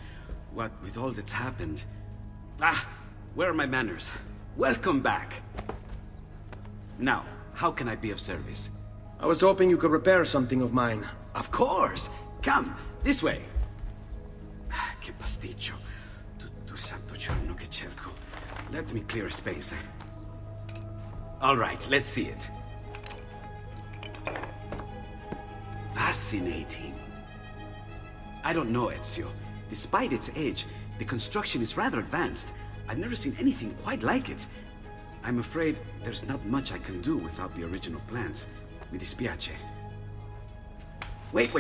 Speaker 19: What with all that's happened. Ah, where are my manners? Welcome back. Now, how can I be of service?
Speaker 8: I was hoping you could repair something of mine.
Speaker 19: Of course! Come, this way! Che pasticcio. Tutto santo giorno che cerco. Let me clear a space. Alright, let's see it. Fascinating. I don't know, Ezio. Despite its age, the construction is rather advanced. I've never seen anything quite like it. I'm afraid there's not much I can do without the original plans. Mi dispiace. Wait.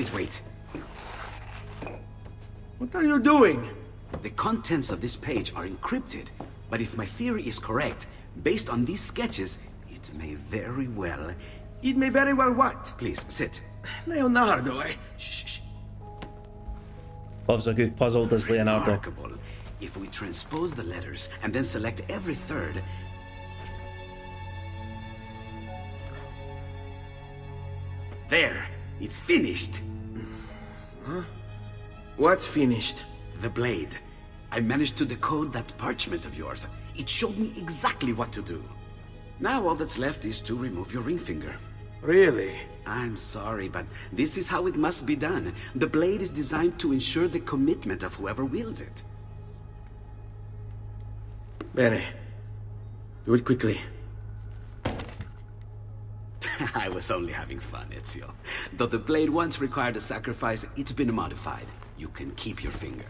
Speaker 8: What are you doing?
Speaker 19: The contents of this page are encrypted, but if my theory is correct, based on these sketches, it may very well...
Speaker 8: It may very well what?
Speaker 19: Please, sit.
Speaker 8: Leonardo, eh?
Speaker 19: Shh.
Speaker 1: Loves a good puzzle, does Leonardo.
Speaker 19: Remarkable. If we transpose the letters and then select every third... There, it's finished.
Speaker 8: Huh? What's finished?
Speaker 19: The blade. I managed to decode that parchment of yours. It showed me exactly what to do. Now all that's left is to remove your ring finger.
Speaker 8: Really?
Speaker 19: I'm sorry, but this is how it must be done. The blade is designed to ensure the commitment of whoever wields it.
Speaker 8: Bene. Do it quickly.
Speaker 19: I was only having fun, Ezio. Though the blade once required a sacrifice, it's been modified. You can keep your finger.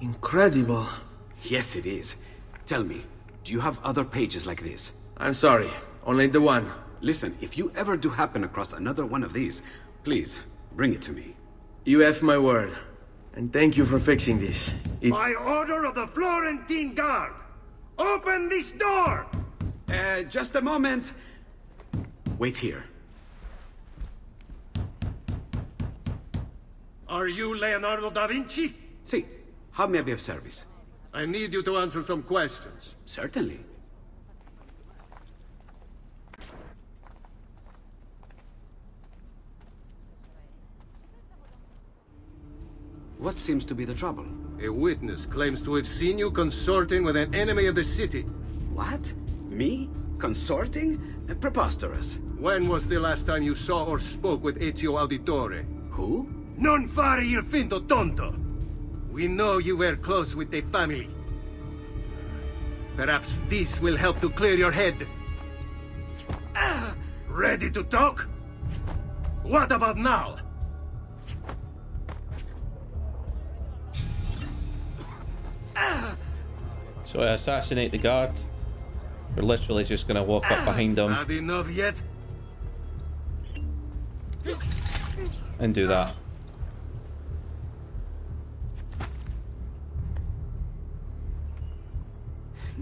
Speaker 8: Incredible.
Speaker 19: Yes, it is. Tell me, do you have other pages like this?
Speaker 8: I'm sorry, only the one.
Speaker 19: Listen, if you ever do happen across another one of these, please, bring it to me.
Speaker 8: You have my word. And thank you for fixing this.
Speaker 15: By order of the Florentine Guard! Open this door!
Speaker 19: Just a moment. Wait here.
Speaker 15: Are you Leonardo da Vinci?
Speaker 19: See, how may I be of service?
Speaker 15: I need you to answer some questions.
Speaker 19: Certainly. What seems to be the trouble?
Speaker 15: A witness claims to have seen you consorting with an enemy of the city.
Speaker 19: What? Me? Consorting? Preposterous.
Speaker 15: When was the last time you saw or spoke with Ezio Auditore?
Speaker 19: Who?
Speaker 15: Non fare il finto tonto! We know you were close with the family. Perhaps this will help to clear your head. Ready to talk? What about now?
Speaker 1: So I assassinate the guard. We're literally just gonna walk up behind him.
Speaker 15: Had enough yet?
Speaker 1: And do that.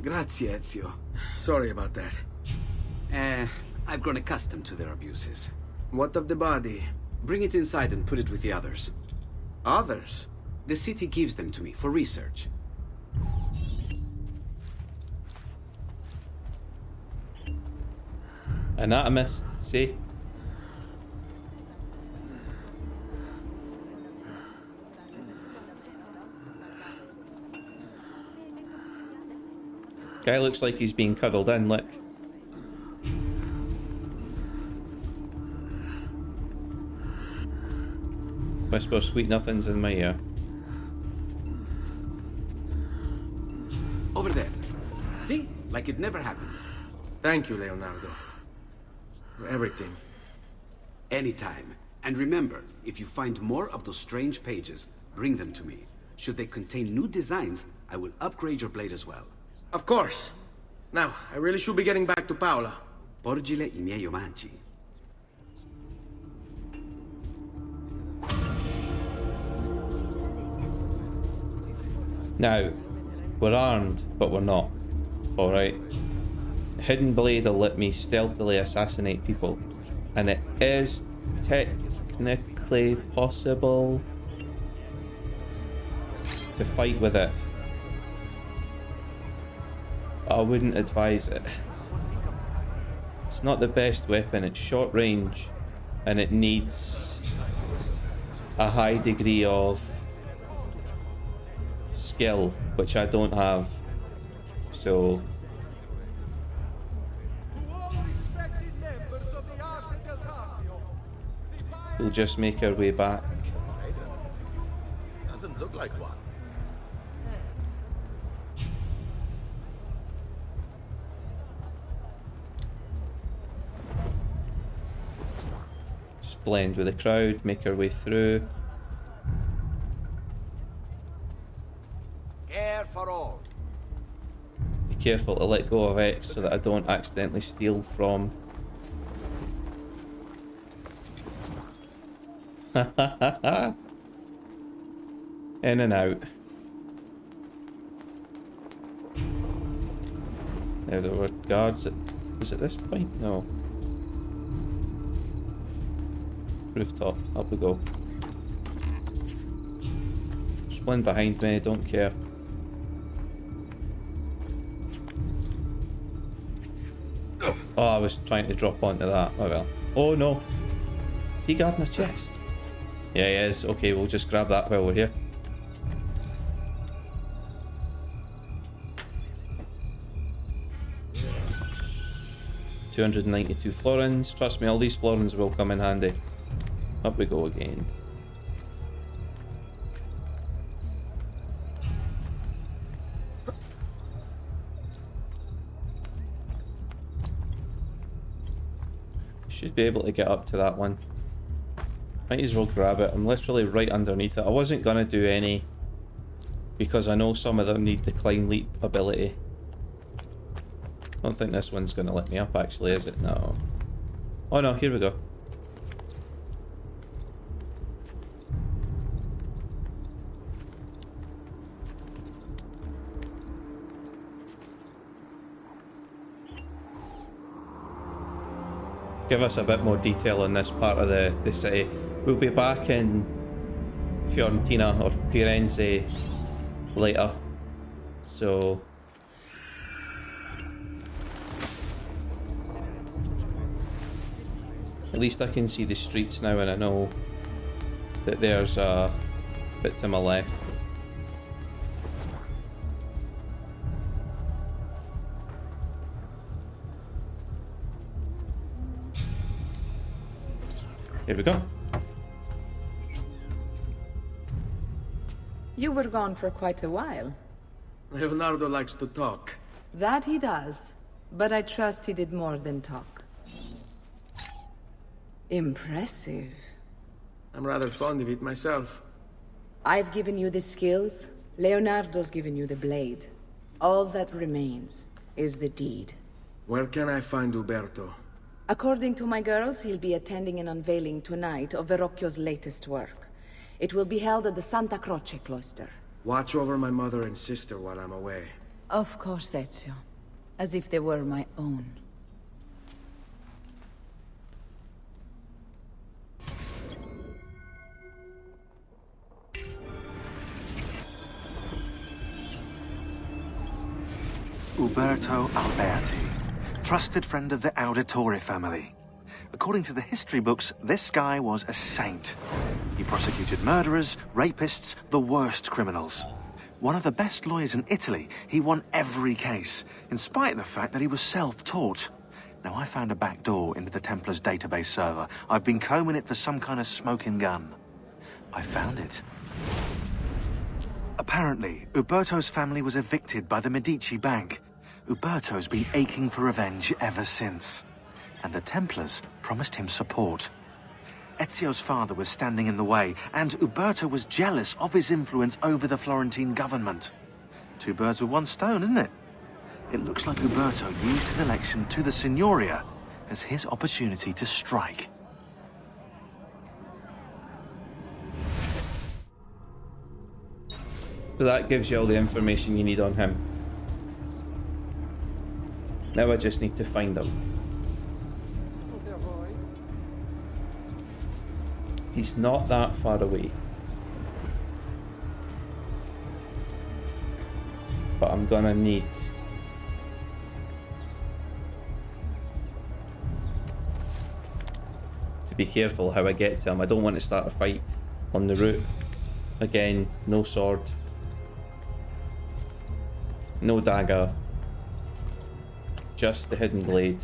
Speaker 19: Grazie, Ezio.
Speaker 8: Sorry about that.
Speaker 19: I've grown accustomed to their abuses.
Speaker 8: What of the body?
Speaker 19: Bring it inside and put it with the others.
Speaker 8: Others?
Speaker 19: The city gives them to me for research.
Speaker 1: Anatomist, see? Guy looks like he's being cuddled in, look. Whisper sweet nothings in my ear.
Speaker 19: Over there. See? Like it never happened.
Speaker 8: Thank you, Leonardo. For everything.
Speaker 19: Anytime. And remember, if you find more of those strange pages, bring them to me. Should they contain new designs, I will upgrade your blade as well.
Speaker 8: Of course. Now, I really should be getting back to Paola.
Speaker 19: Porgile I miei omaggi.
Speaker 1: Now, we're armed, but we're not. Alright. Hidden blade will let me stealthily assassinate people. And it is technically possible to fight with it. But I wouldn't advise it. It's not the best weapon, it's short range. And it needs a high degree of skill, which I don't have. So we'll just make our way back.
Speaker 13: Doesn't look like one.
Speaker 1: Just blend with the crowd, make our way through.
Speaker 15: Care for all.
Speaker 1: Be careful to let go of X so that I don't accidentally steal from. In and out. There were guards at... Was it this point? No. Rooftop. Up we go. There's one behind me, don't care. Oh, I was trying to drop onto that. Oh well. Oh no. Is he guarding a chest? Yeah, he is. Okay, we'll just grab that while we're here. $292 florins. Trust me, all these florins will come in handy. Up we go again. Should be able to get up to that one. Might as well grab it. I'm literally right underneath it. I wasn't gonna do any because I know some of them need the climb leap ability. I don't think this one's gonna let me up actually, is it? No. Oh no, here we go. Give us a bit more detail in this part of the city. We'll be back in Fiorentina or Firenze later. So at least I can see the streets now and I know that there's a bit to my left. Here we go.
Speaker 6: You were gone for quite a while.
Speaker 8: Leonardo likes to talk.
Speaker 6: That he does, but I trust he did more than talk. Impressive.
Speaker 8: I'm rather fond of it myself.
Speaker 6: I've given you the skills, Leonardo's given you the blade. All that remains is the deed.
Speaker 8: Where can I find Uberto?
Speaker 6: According to my girls, he'll be attending an unveiling tonight of Verrocchio's latest work. It will be held at the Santa Croce cloister.
Speaker 8: Watch over my mother and sister while I'm away.
Speaker 6: Of course, Ezio. As if they were my own.
Speaker 7: Uberto Alberti, trusted friend of the Auditore family. According to the history books, this guy was a saint. He prosecuted murderers, rapists, the worst criminals. One of the best lawyers in Italy, he won every case, in spite of the fact that he was self-taught. Now, I found a back door into the Templars' database server. I've been combing it for some kind of smoking gun. I found it. Apparently, Uberto's family was evicted by the Medici Bank. Uberto's been aching for revenge ever since. And the Templars promised him support. Ezio's father was standing in the way, and Uberto was jealous of his influence over the Florentine government. Two birds with one stone, isn't it? It looks like Uberto used his election to the Signoria as his opportunity to strike.
Speaker 1: So that gives you all the information you need on him. Now I just need to find him. He's not that far away. But I'm gonna need to be careful how I get to him. I don't want to start a fight on the route. Again, no sword. No dagger. Just the hidden blade.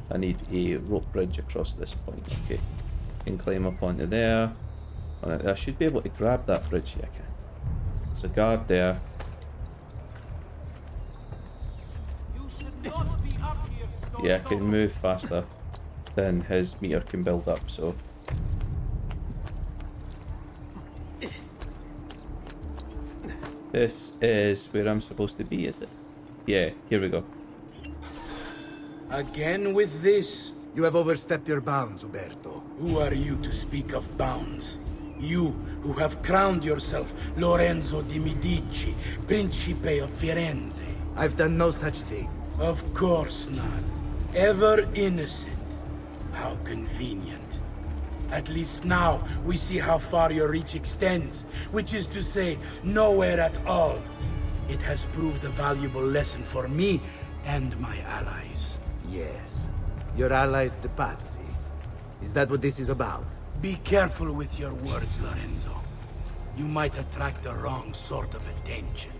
Speaker 1: I need a rope bridge across this point. Okay, can climb up onto there. I should be able to grab that bridge. Yeah, I can. There's a guard there. Yeah, I can move faster than his meter can build up, so. This is where I'm supposed to be, is it? Yeah, here we go.
Speaker 14: Again with this?
Speaker 11: You have overstepped your bounds, Uberto.
Speaker 14: Who are you to speak of bounds? You, who have crowned yourself Lorenzo di Medici, Principe of Firenze.
Speaker 11: I've done no such thing.
Speaker 14: Of course not. Ever innocent. How convenient. At least now we see how far your reach extends, which is to say, nowhere at all. It has proved a valuable lesson for me and my allies.
Speaker 10: Yes. Your allies, the Pazzi. Is that what this is about?
Speaker 14: Be careful with your words, Lorenzo. You might attract the wrong sort of attention.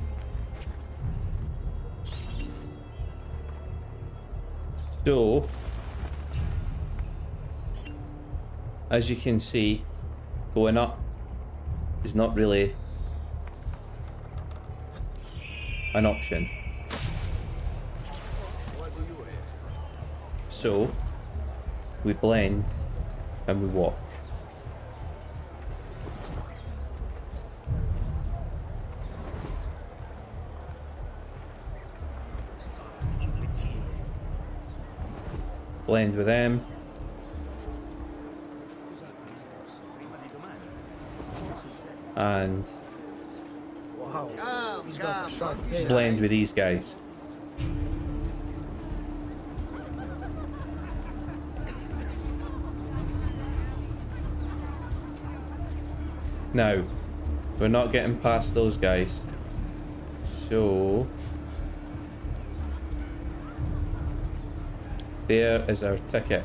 Speaker 1: So, as you can see, going up is not really an option. So, we blend and we walk. Blend with them. And blend with these guys. Now, we're not getting past those guys. So there is our ticket.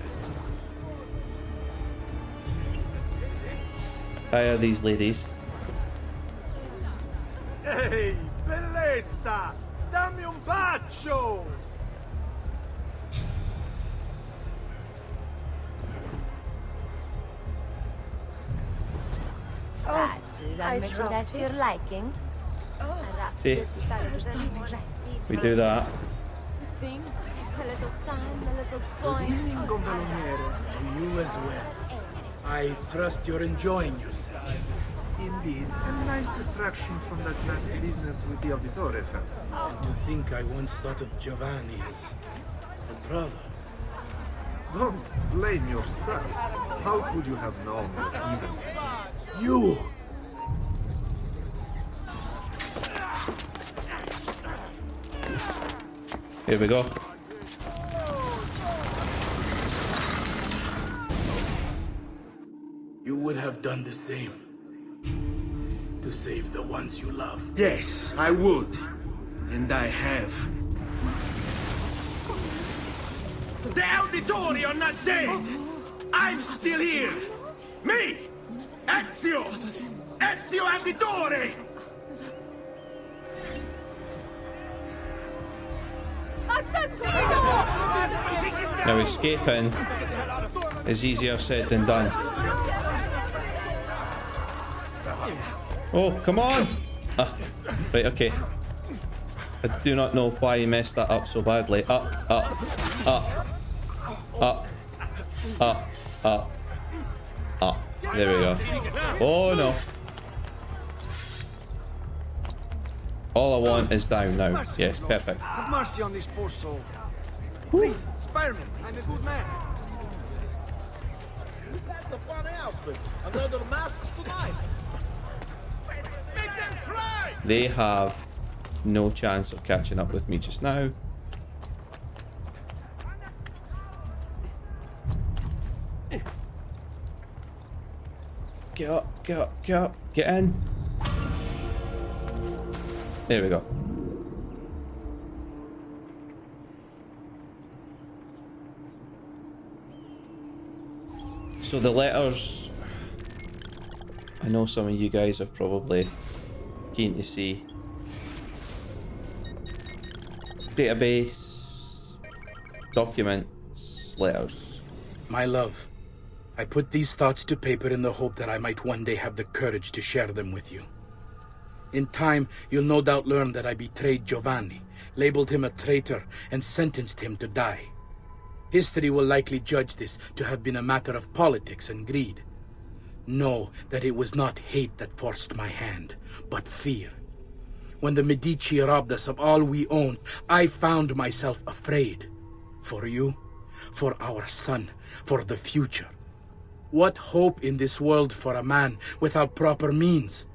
Speaker 1: Hire these ladies.
Speaker 15: Ehi, bellezza! Dammi un bacio!
Speaker 23: To your liking.
Speaker 1: See? We do that.
Speaker 14: To you as well. I trust you're enjoying yourselves.
Speaker 16: Indeed, a nice distraction from that nasty business with the Auditore family.
Speaker 14: And to think I once thought of Giovanni as a brother.
Speaker 16: Don't blame yourself. How could you have known your evil side?
Speaker 14: You!
Speaker 1: Here we go.
Speaker 14: You would have done the same. To save the ones you love.
Speaker 8: Yes, I would. And I have. The Auditore are not dead! I'm still here! Me! Ezio! Ezio Auditore!
Speaker 1: Now escaping is easier said than done. Oh, come on! Right, okay. I do not know why he messed that up so badly. Up, up, up, up, up, up, up. There we go. Oh no. All I want is down now. Yes, perfect.
Speaker 15: Have mercy on this poor soul. Please, spare me. I'm a good man. That's a fun outfit. Another mask tonight. Make them cry!
Speaker 1: They have no chance of catching up with me just now. Get up, get up, get up, get in. There we go. So the letters, I know some of you guys are probably keen to see. Database, documents, letters.
Speaker 14: My love, I put these thoughts to paper in the hope that I might one day have the courage to share them with you. In time, you'll no doubt learn that I betrayed Giovanni, labeled him a traitor, and sentenced him to die. History will likely judge this to have been a matter of politics and greed. Know that it was not hate that forced my hand, but fear. When the Medici robbed us of all we owned, I found myself afraid. For you, for our son, for the future. What hope in this world for a man without proper means?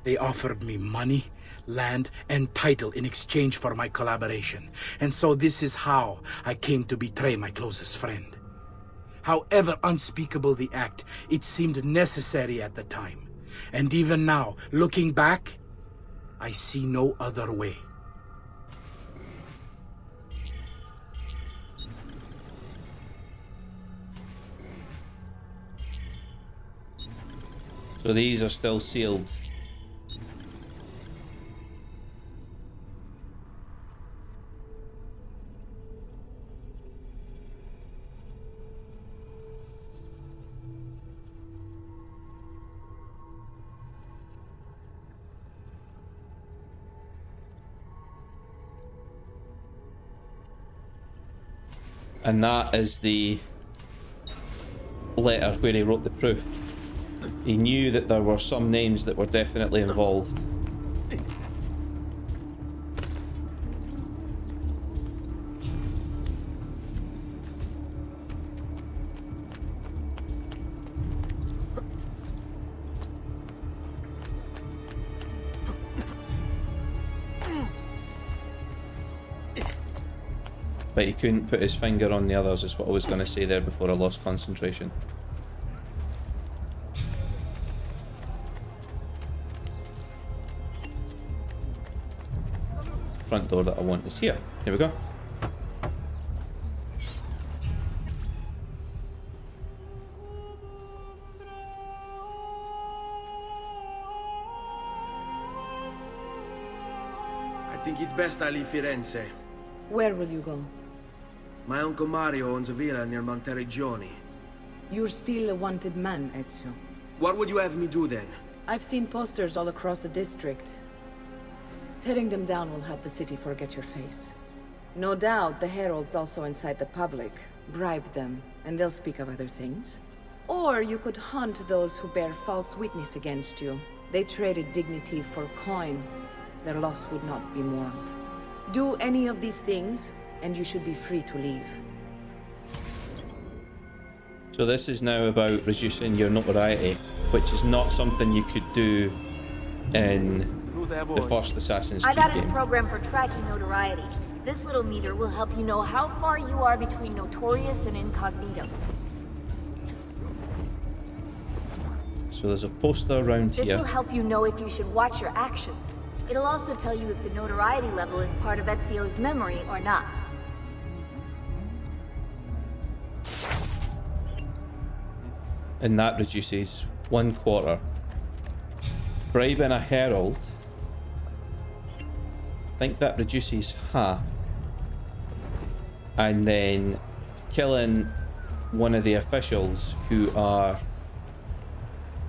Speaker 14: They offered me money, land, and title in exchange for my collaboration. And so this is how I came to betray my closest friend. However unspeakable the act, it seemed necessary at the time. And even now, looking back, I see no other way.
Speaker 1: So these are still sealed. And that is the letter where he wrote the proof. He knew that there were some names that were definitely involved. But he couldn't put his finger on the others, is what I was going to say there before I lost concentration. Front door that I want is here. Here we go.
Speaker 9: I think it's best I leave Firenze.
Speaker 6: Where will you go?
Speaker 9: My uncle Mario owns a villa near Monteregioni.
Speaker 6: You're still a wanted man, Ezio.
Speaker 9: What would you have me do then?
Speaker 6: I've seen posters all across the district. Tearing them down will help the city forget your face. No doubt the heralds also incite the public. Bribe them, and they'll speak of other things. Or you could hunt those who bear false witness against you. They traded dignity for coin. Their loss would not be mourned. Do any of these things, and you should be free to leave.
Speaker 1: So this is now about reducing your notoriety, which is not something you could do in the first Assassin's Creed
Speaker 4: I've added
Speaker 1: game.
Speaker 4: a program for tracking notoriety. This little meter will help you know how far you are between notorious and incognito.
Speaker 1: So there's a poster around
Speaker 4: This
Speaker 1: here.
Speaker 4: will help you know if you should watch your actions. It'll also tell you if the notoriety level is part of Ezio's memory or not.
Speaker 1: And that reduces 1/4. Bribing a herald, I think that reduces half. And then killing one of the officials who are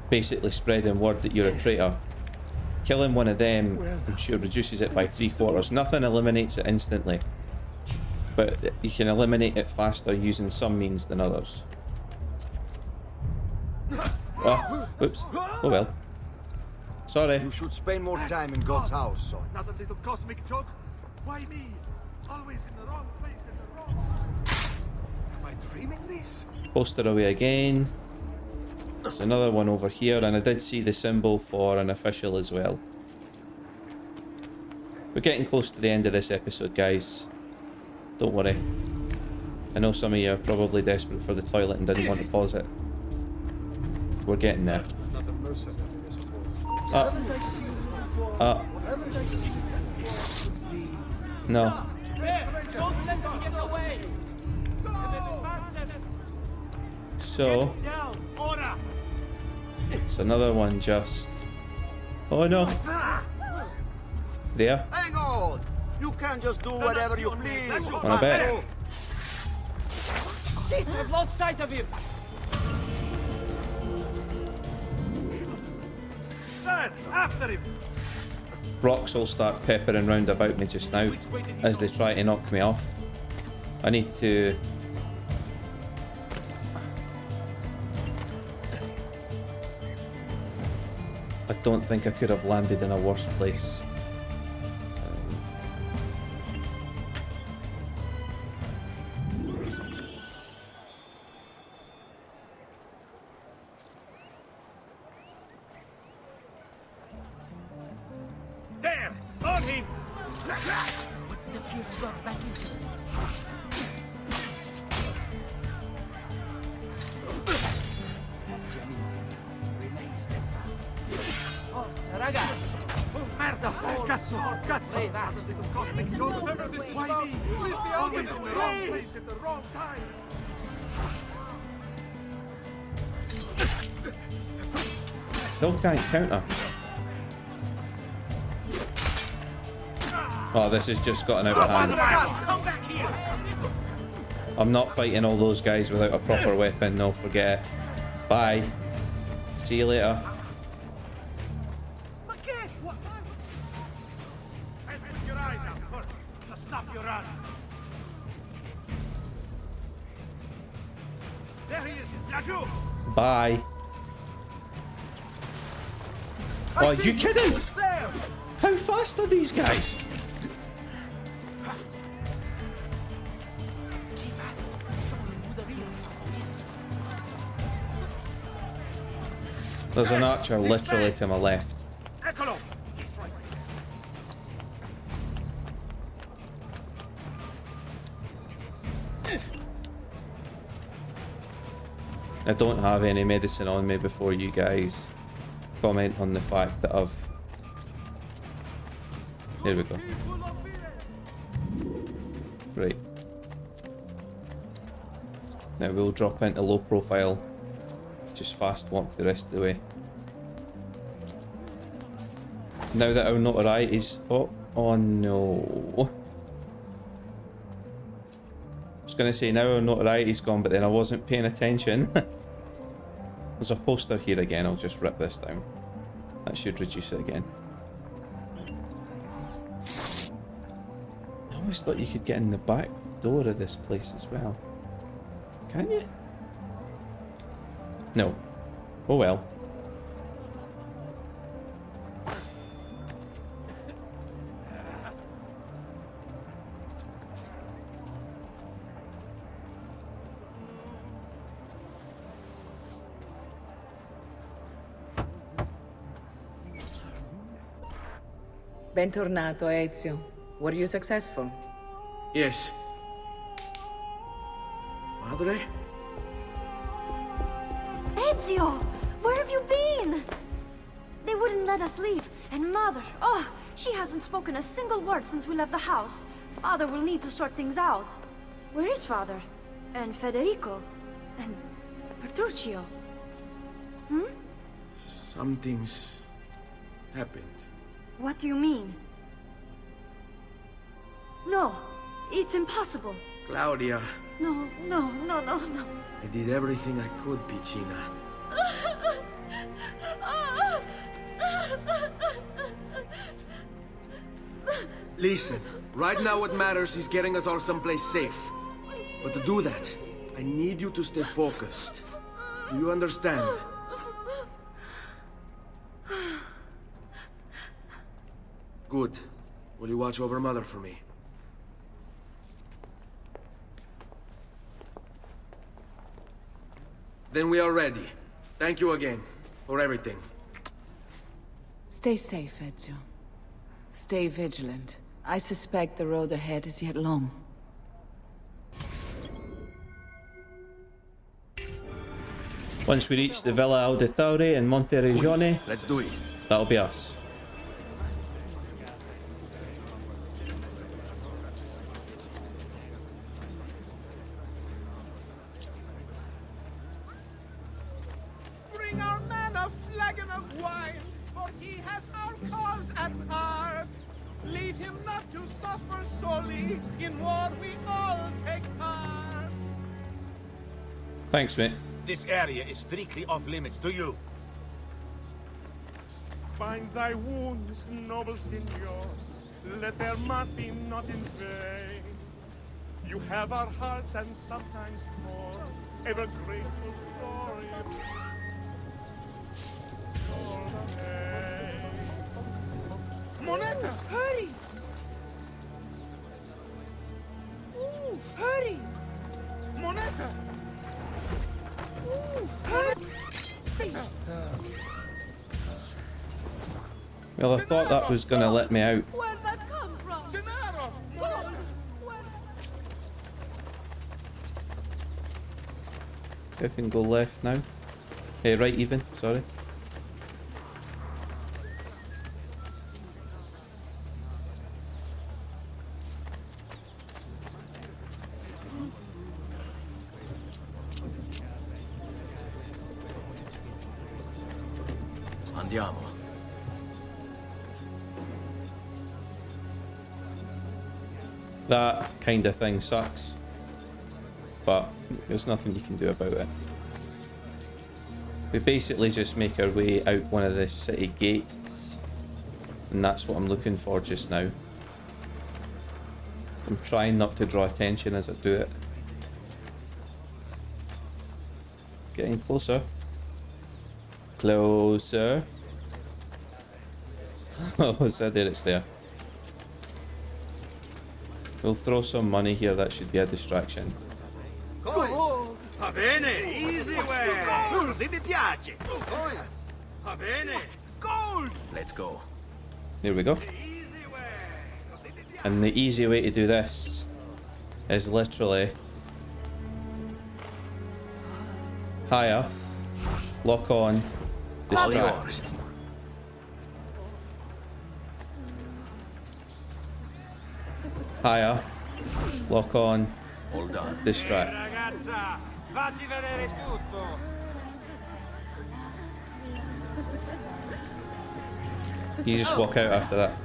Speaker 1: basically spreading word that you're a traitor. Killing one of them, I'm sure, reduces it by 3/4. Nothing eliminates it instantly, but you can eliminate it faster using some means than others. Oh, oops. Oh well. Sorry.
Speaker 11: You should spend more time in God's house, son.
Speaker 15: Another little cosmic joke? Why me? Always in the wrong place at the wrong time. Am I dreaming this?
Speaker 1: Poster away again. There's another one over here, and I did see the symbol for an official as well. We're getting close to the end of this episode, guys. Don't worry. I know some of you are probably desperate for the toilet and didn't want to pause it. We're getting there. No.
Speaker 15: Don't let them get away!
Speaker 1: So, it's another one just... Oh no! There.
Speaker 11: Hang on! You can't just do whatever you please!
Speaker 1: On a bet.
Speaker 15: Shit, I've lost sight of him! Sir, after him!
Speaker 1: Rocks will start peppering round about me just now as they try to knock me off. I need to... I don't think I could have landed in a worse place.
Speaker 15: There! On him! What did the future got back into?
Speaker 22: ragazzi! Merda! Cazzo! Cazzo! Ehi, va!
Speaker 16: Whatever this is about, always in the wrong place at the wrong time.
Speaker 1: Still can't counter. Oh, this has just gotten out of hand.
Speaker 22: Come back here!
Speaker 1: I'm not fighting all those guys without a proper weapon, no, forget. Bye. See you later.
Speaker 16: There he is, Lajou!
Speaker 1: Bye. Oh, are you kidding? How fast are these guys? There's an archer literally to my left. I don't have any medicine on me before you guys comment on the fact that I've... Here we go. Right. Now we'll drop into low profile. Just fast walk the rest of the way. Now that our notoriety's... Oh no. I was going to say now our notoriety's gone, but then I wasn't paying attention. There's a poster here again. I'll just rip this down. That should reduce it again. I always thought you could get in the back door of this place as well. Can you? No. Oh well.
Speaker 6: Bentornato, Ezio. Were you successful?
Speaker 9: Yes. Madre?
Speaker 12: Ezio! Where have you been? They wouldn't let us leave. And Mother, oh, she hasn't spoken a single word since we left the house. Father will need to sort things out. Where is Father? And Federico? And Petruccio? Hmm?
Speaker 9: Something's happened.
Speaker 12: What do you mean? No, it's impossible.
Speaker 9: Claudia,
Speaker 12: No.
Speaker 9: I did everything I could, Piccina. Listen, right now what matters is getting us all someplace safe. But to do that, I need you to stay focused. Do you understand? Good. Will you watch over Mother for me? Then we are ready. Thank you again for everything.
Speaker 6: Stay safe, Ezio. Stay vigilant. I suspect the road ahead is yet long.
Speaker 1: Once we reach the Villa Auditore in Monteregione,
Speaker 9: let's do it.
Speaker 1: That'll be us.
Speaker 15: Bring our man a flagon of wine, for he has our cause at heart. Leave him not to suffer sorely. In war we all take part.
Speaker 1: Thanks, mate.
Speaker 22: This area is strictly off limits to you.
Speaker 15: Bind thy wounds, noble signor. Let their martyr not in vain. You have our hearts and sometimes more. Ever grateful for it. All the way. Moneta!
Speaker 12: Hurry! Ooh, hurry!
Speaker 15: Moneta!
Speaker 12: Ooh, hurry!
Speaker 1: Well, I thought that was going to let me out.
Speaker 15: Where'd that come from? Dinero!
Speaker 1: I can go left now. Hey, right even, sorry.
Speaker 17: Andiamo.
Speaker 1: That kind of thing sucks, but there's nothing you can do about it. We basically just make our way out one of the city gates, and that's what I'm looking for just now. I'm trying not to draw attention as I do it. Getting closer. Closer. Oh, so there it's there. We'll throw some money here, that should be a distraction.
Speaker 15: Va bene, easy way. Così mi piace. Va bene. Gold.
Speaker 17: Let's go.
Speaker 1: Here we go. And the easy way to do this is literally higher, lock on, distract. Higher, lock on,
Speaker 17: hold on,
Speaker 1: distract.
Speaker 15: Ragazza, facci vedere tutto.
Speaker 1: You just walk out after that.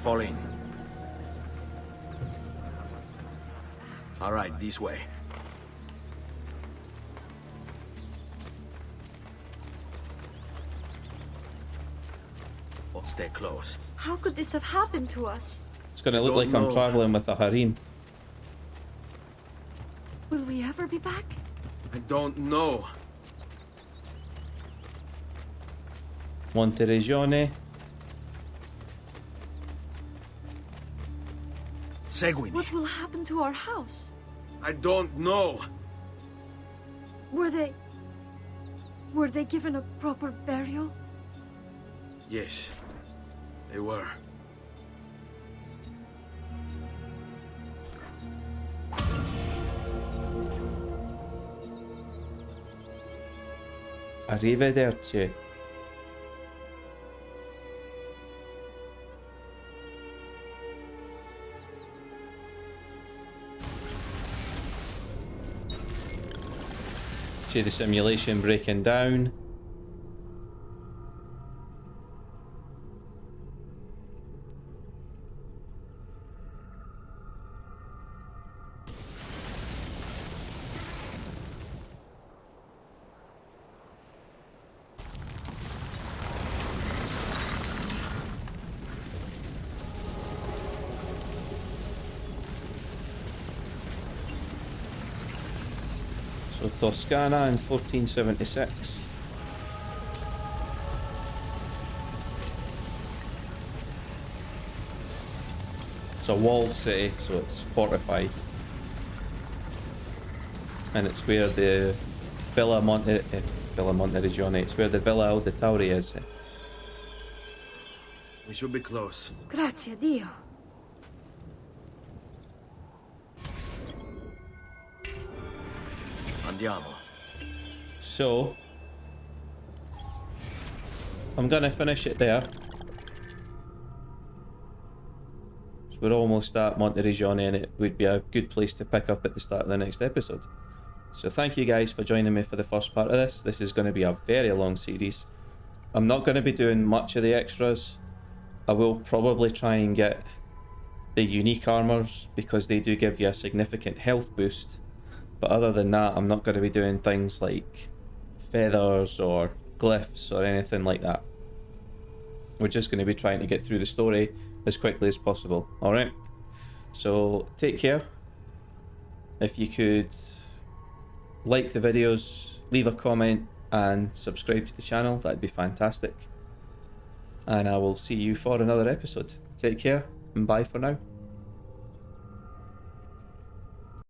Speaker 17: Fall in. All right, this way. Stay close.
Speaker 12: How could this have happened to us?
Speaker 1: It's gonna look like I'm traveling with a harem.
Speaker 12: Will we ever be back?
Speaker 9: I don't know.
Speaker 1: Monteregione.
Speaker 17: Seguimi.
Speaker 12: What will happen to our house?
Speaker 9: I don't know.
Speaker 12: Were they given a proper burial?
Speaker 9: Yes, they were.
Speaker 1: Arrivederci. See the simulation breaking down. So Toscana in 1476. It's a walled city, so it's fortified. And it's where the Villa Monteregione, it's where the Villa Auditore is.
Speaker 9: We should be close.
Speaker 12: Grazie Dio.
Speaker 17: Andiamo.
Speaker 1: So, I'm gonna finish it there. So we're almost at Monteregione, and it would be a good place to pick up at the start of the next episode. So thank you guys for joining me for the first part of this. This is going to be a very long series. I'm not going to be doing much of the extras. I will probably try and get the unique armors, because they do give you a significant health boost. But other than that, I'm not going to be doing things like feathers or glyphs or anything like that. We're just going to be trying to get through the story as quickly as possible. Alright? So, take care. If you could like the videos, leave a comment and subscribe to the channel, that'd be fantastic. And I will see you for another episode. Take care and bye for now.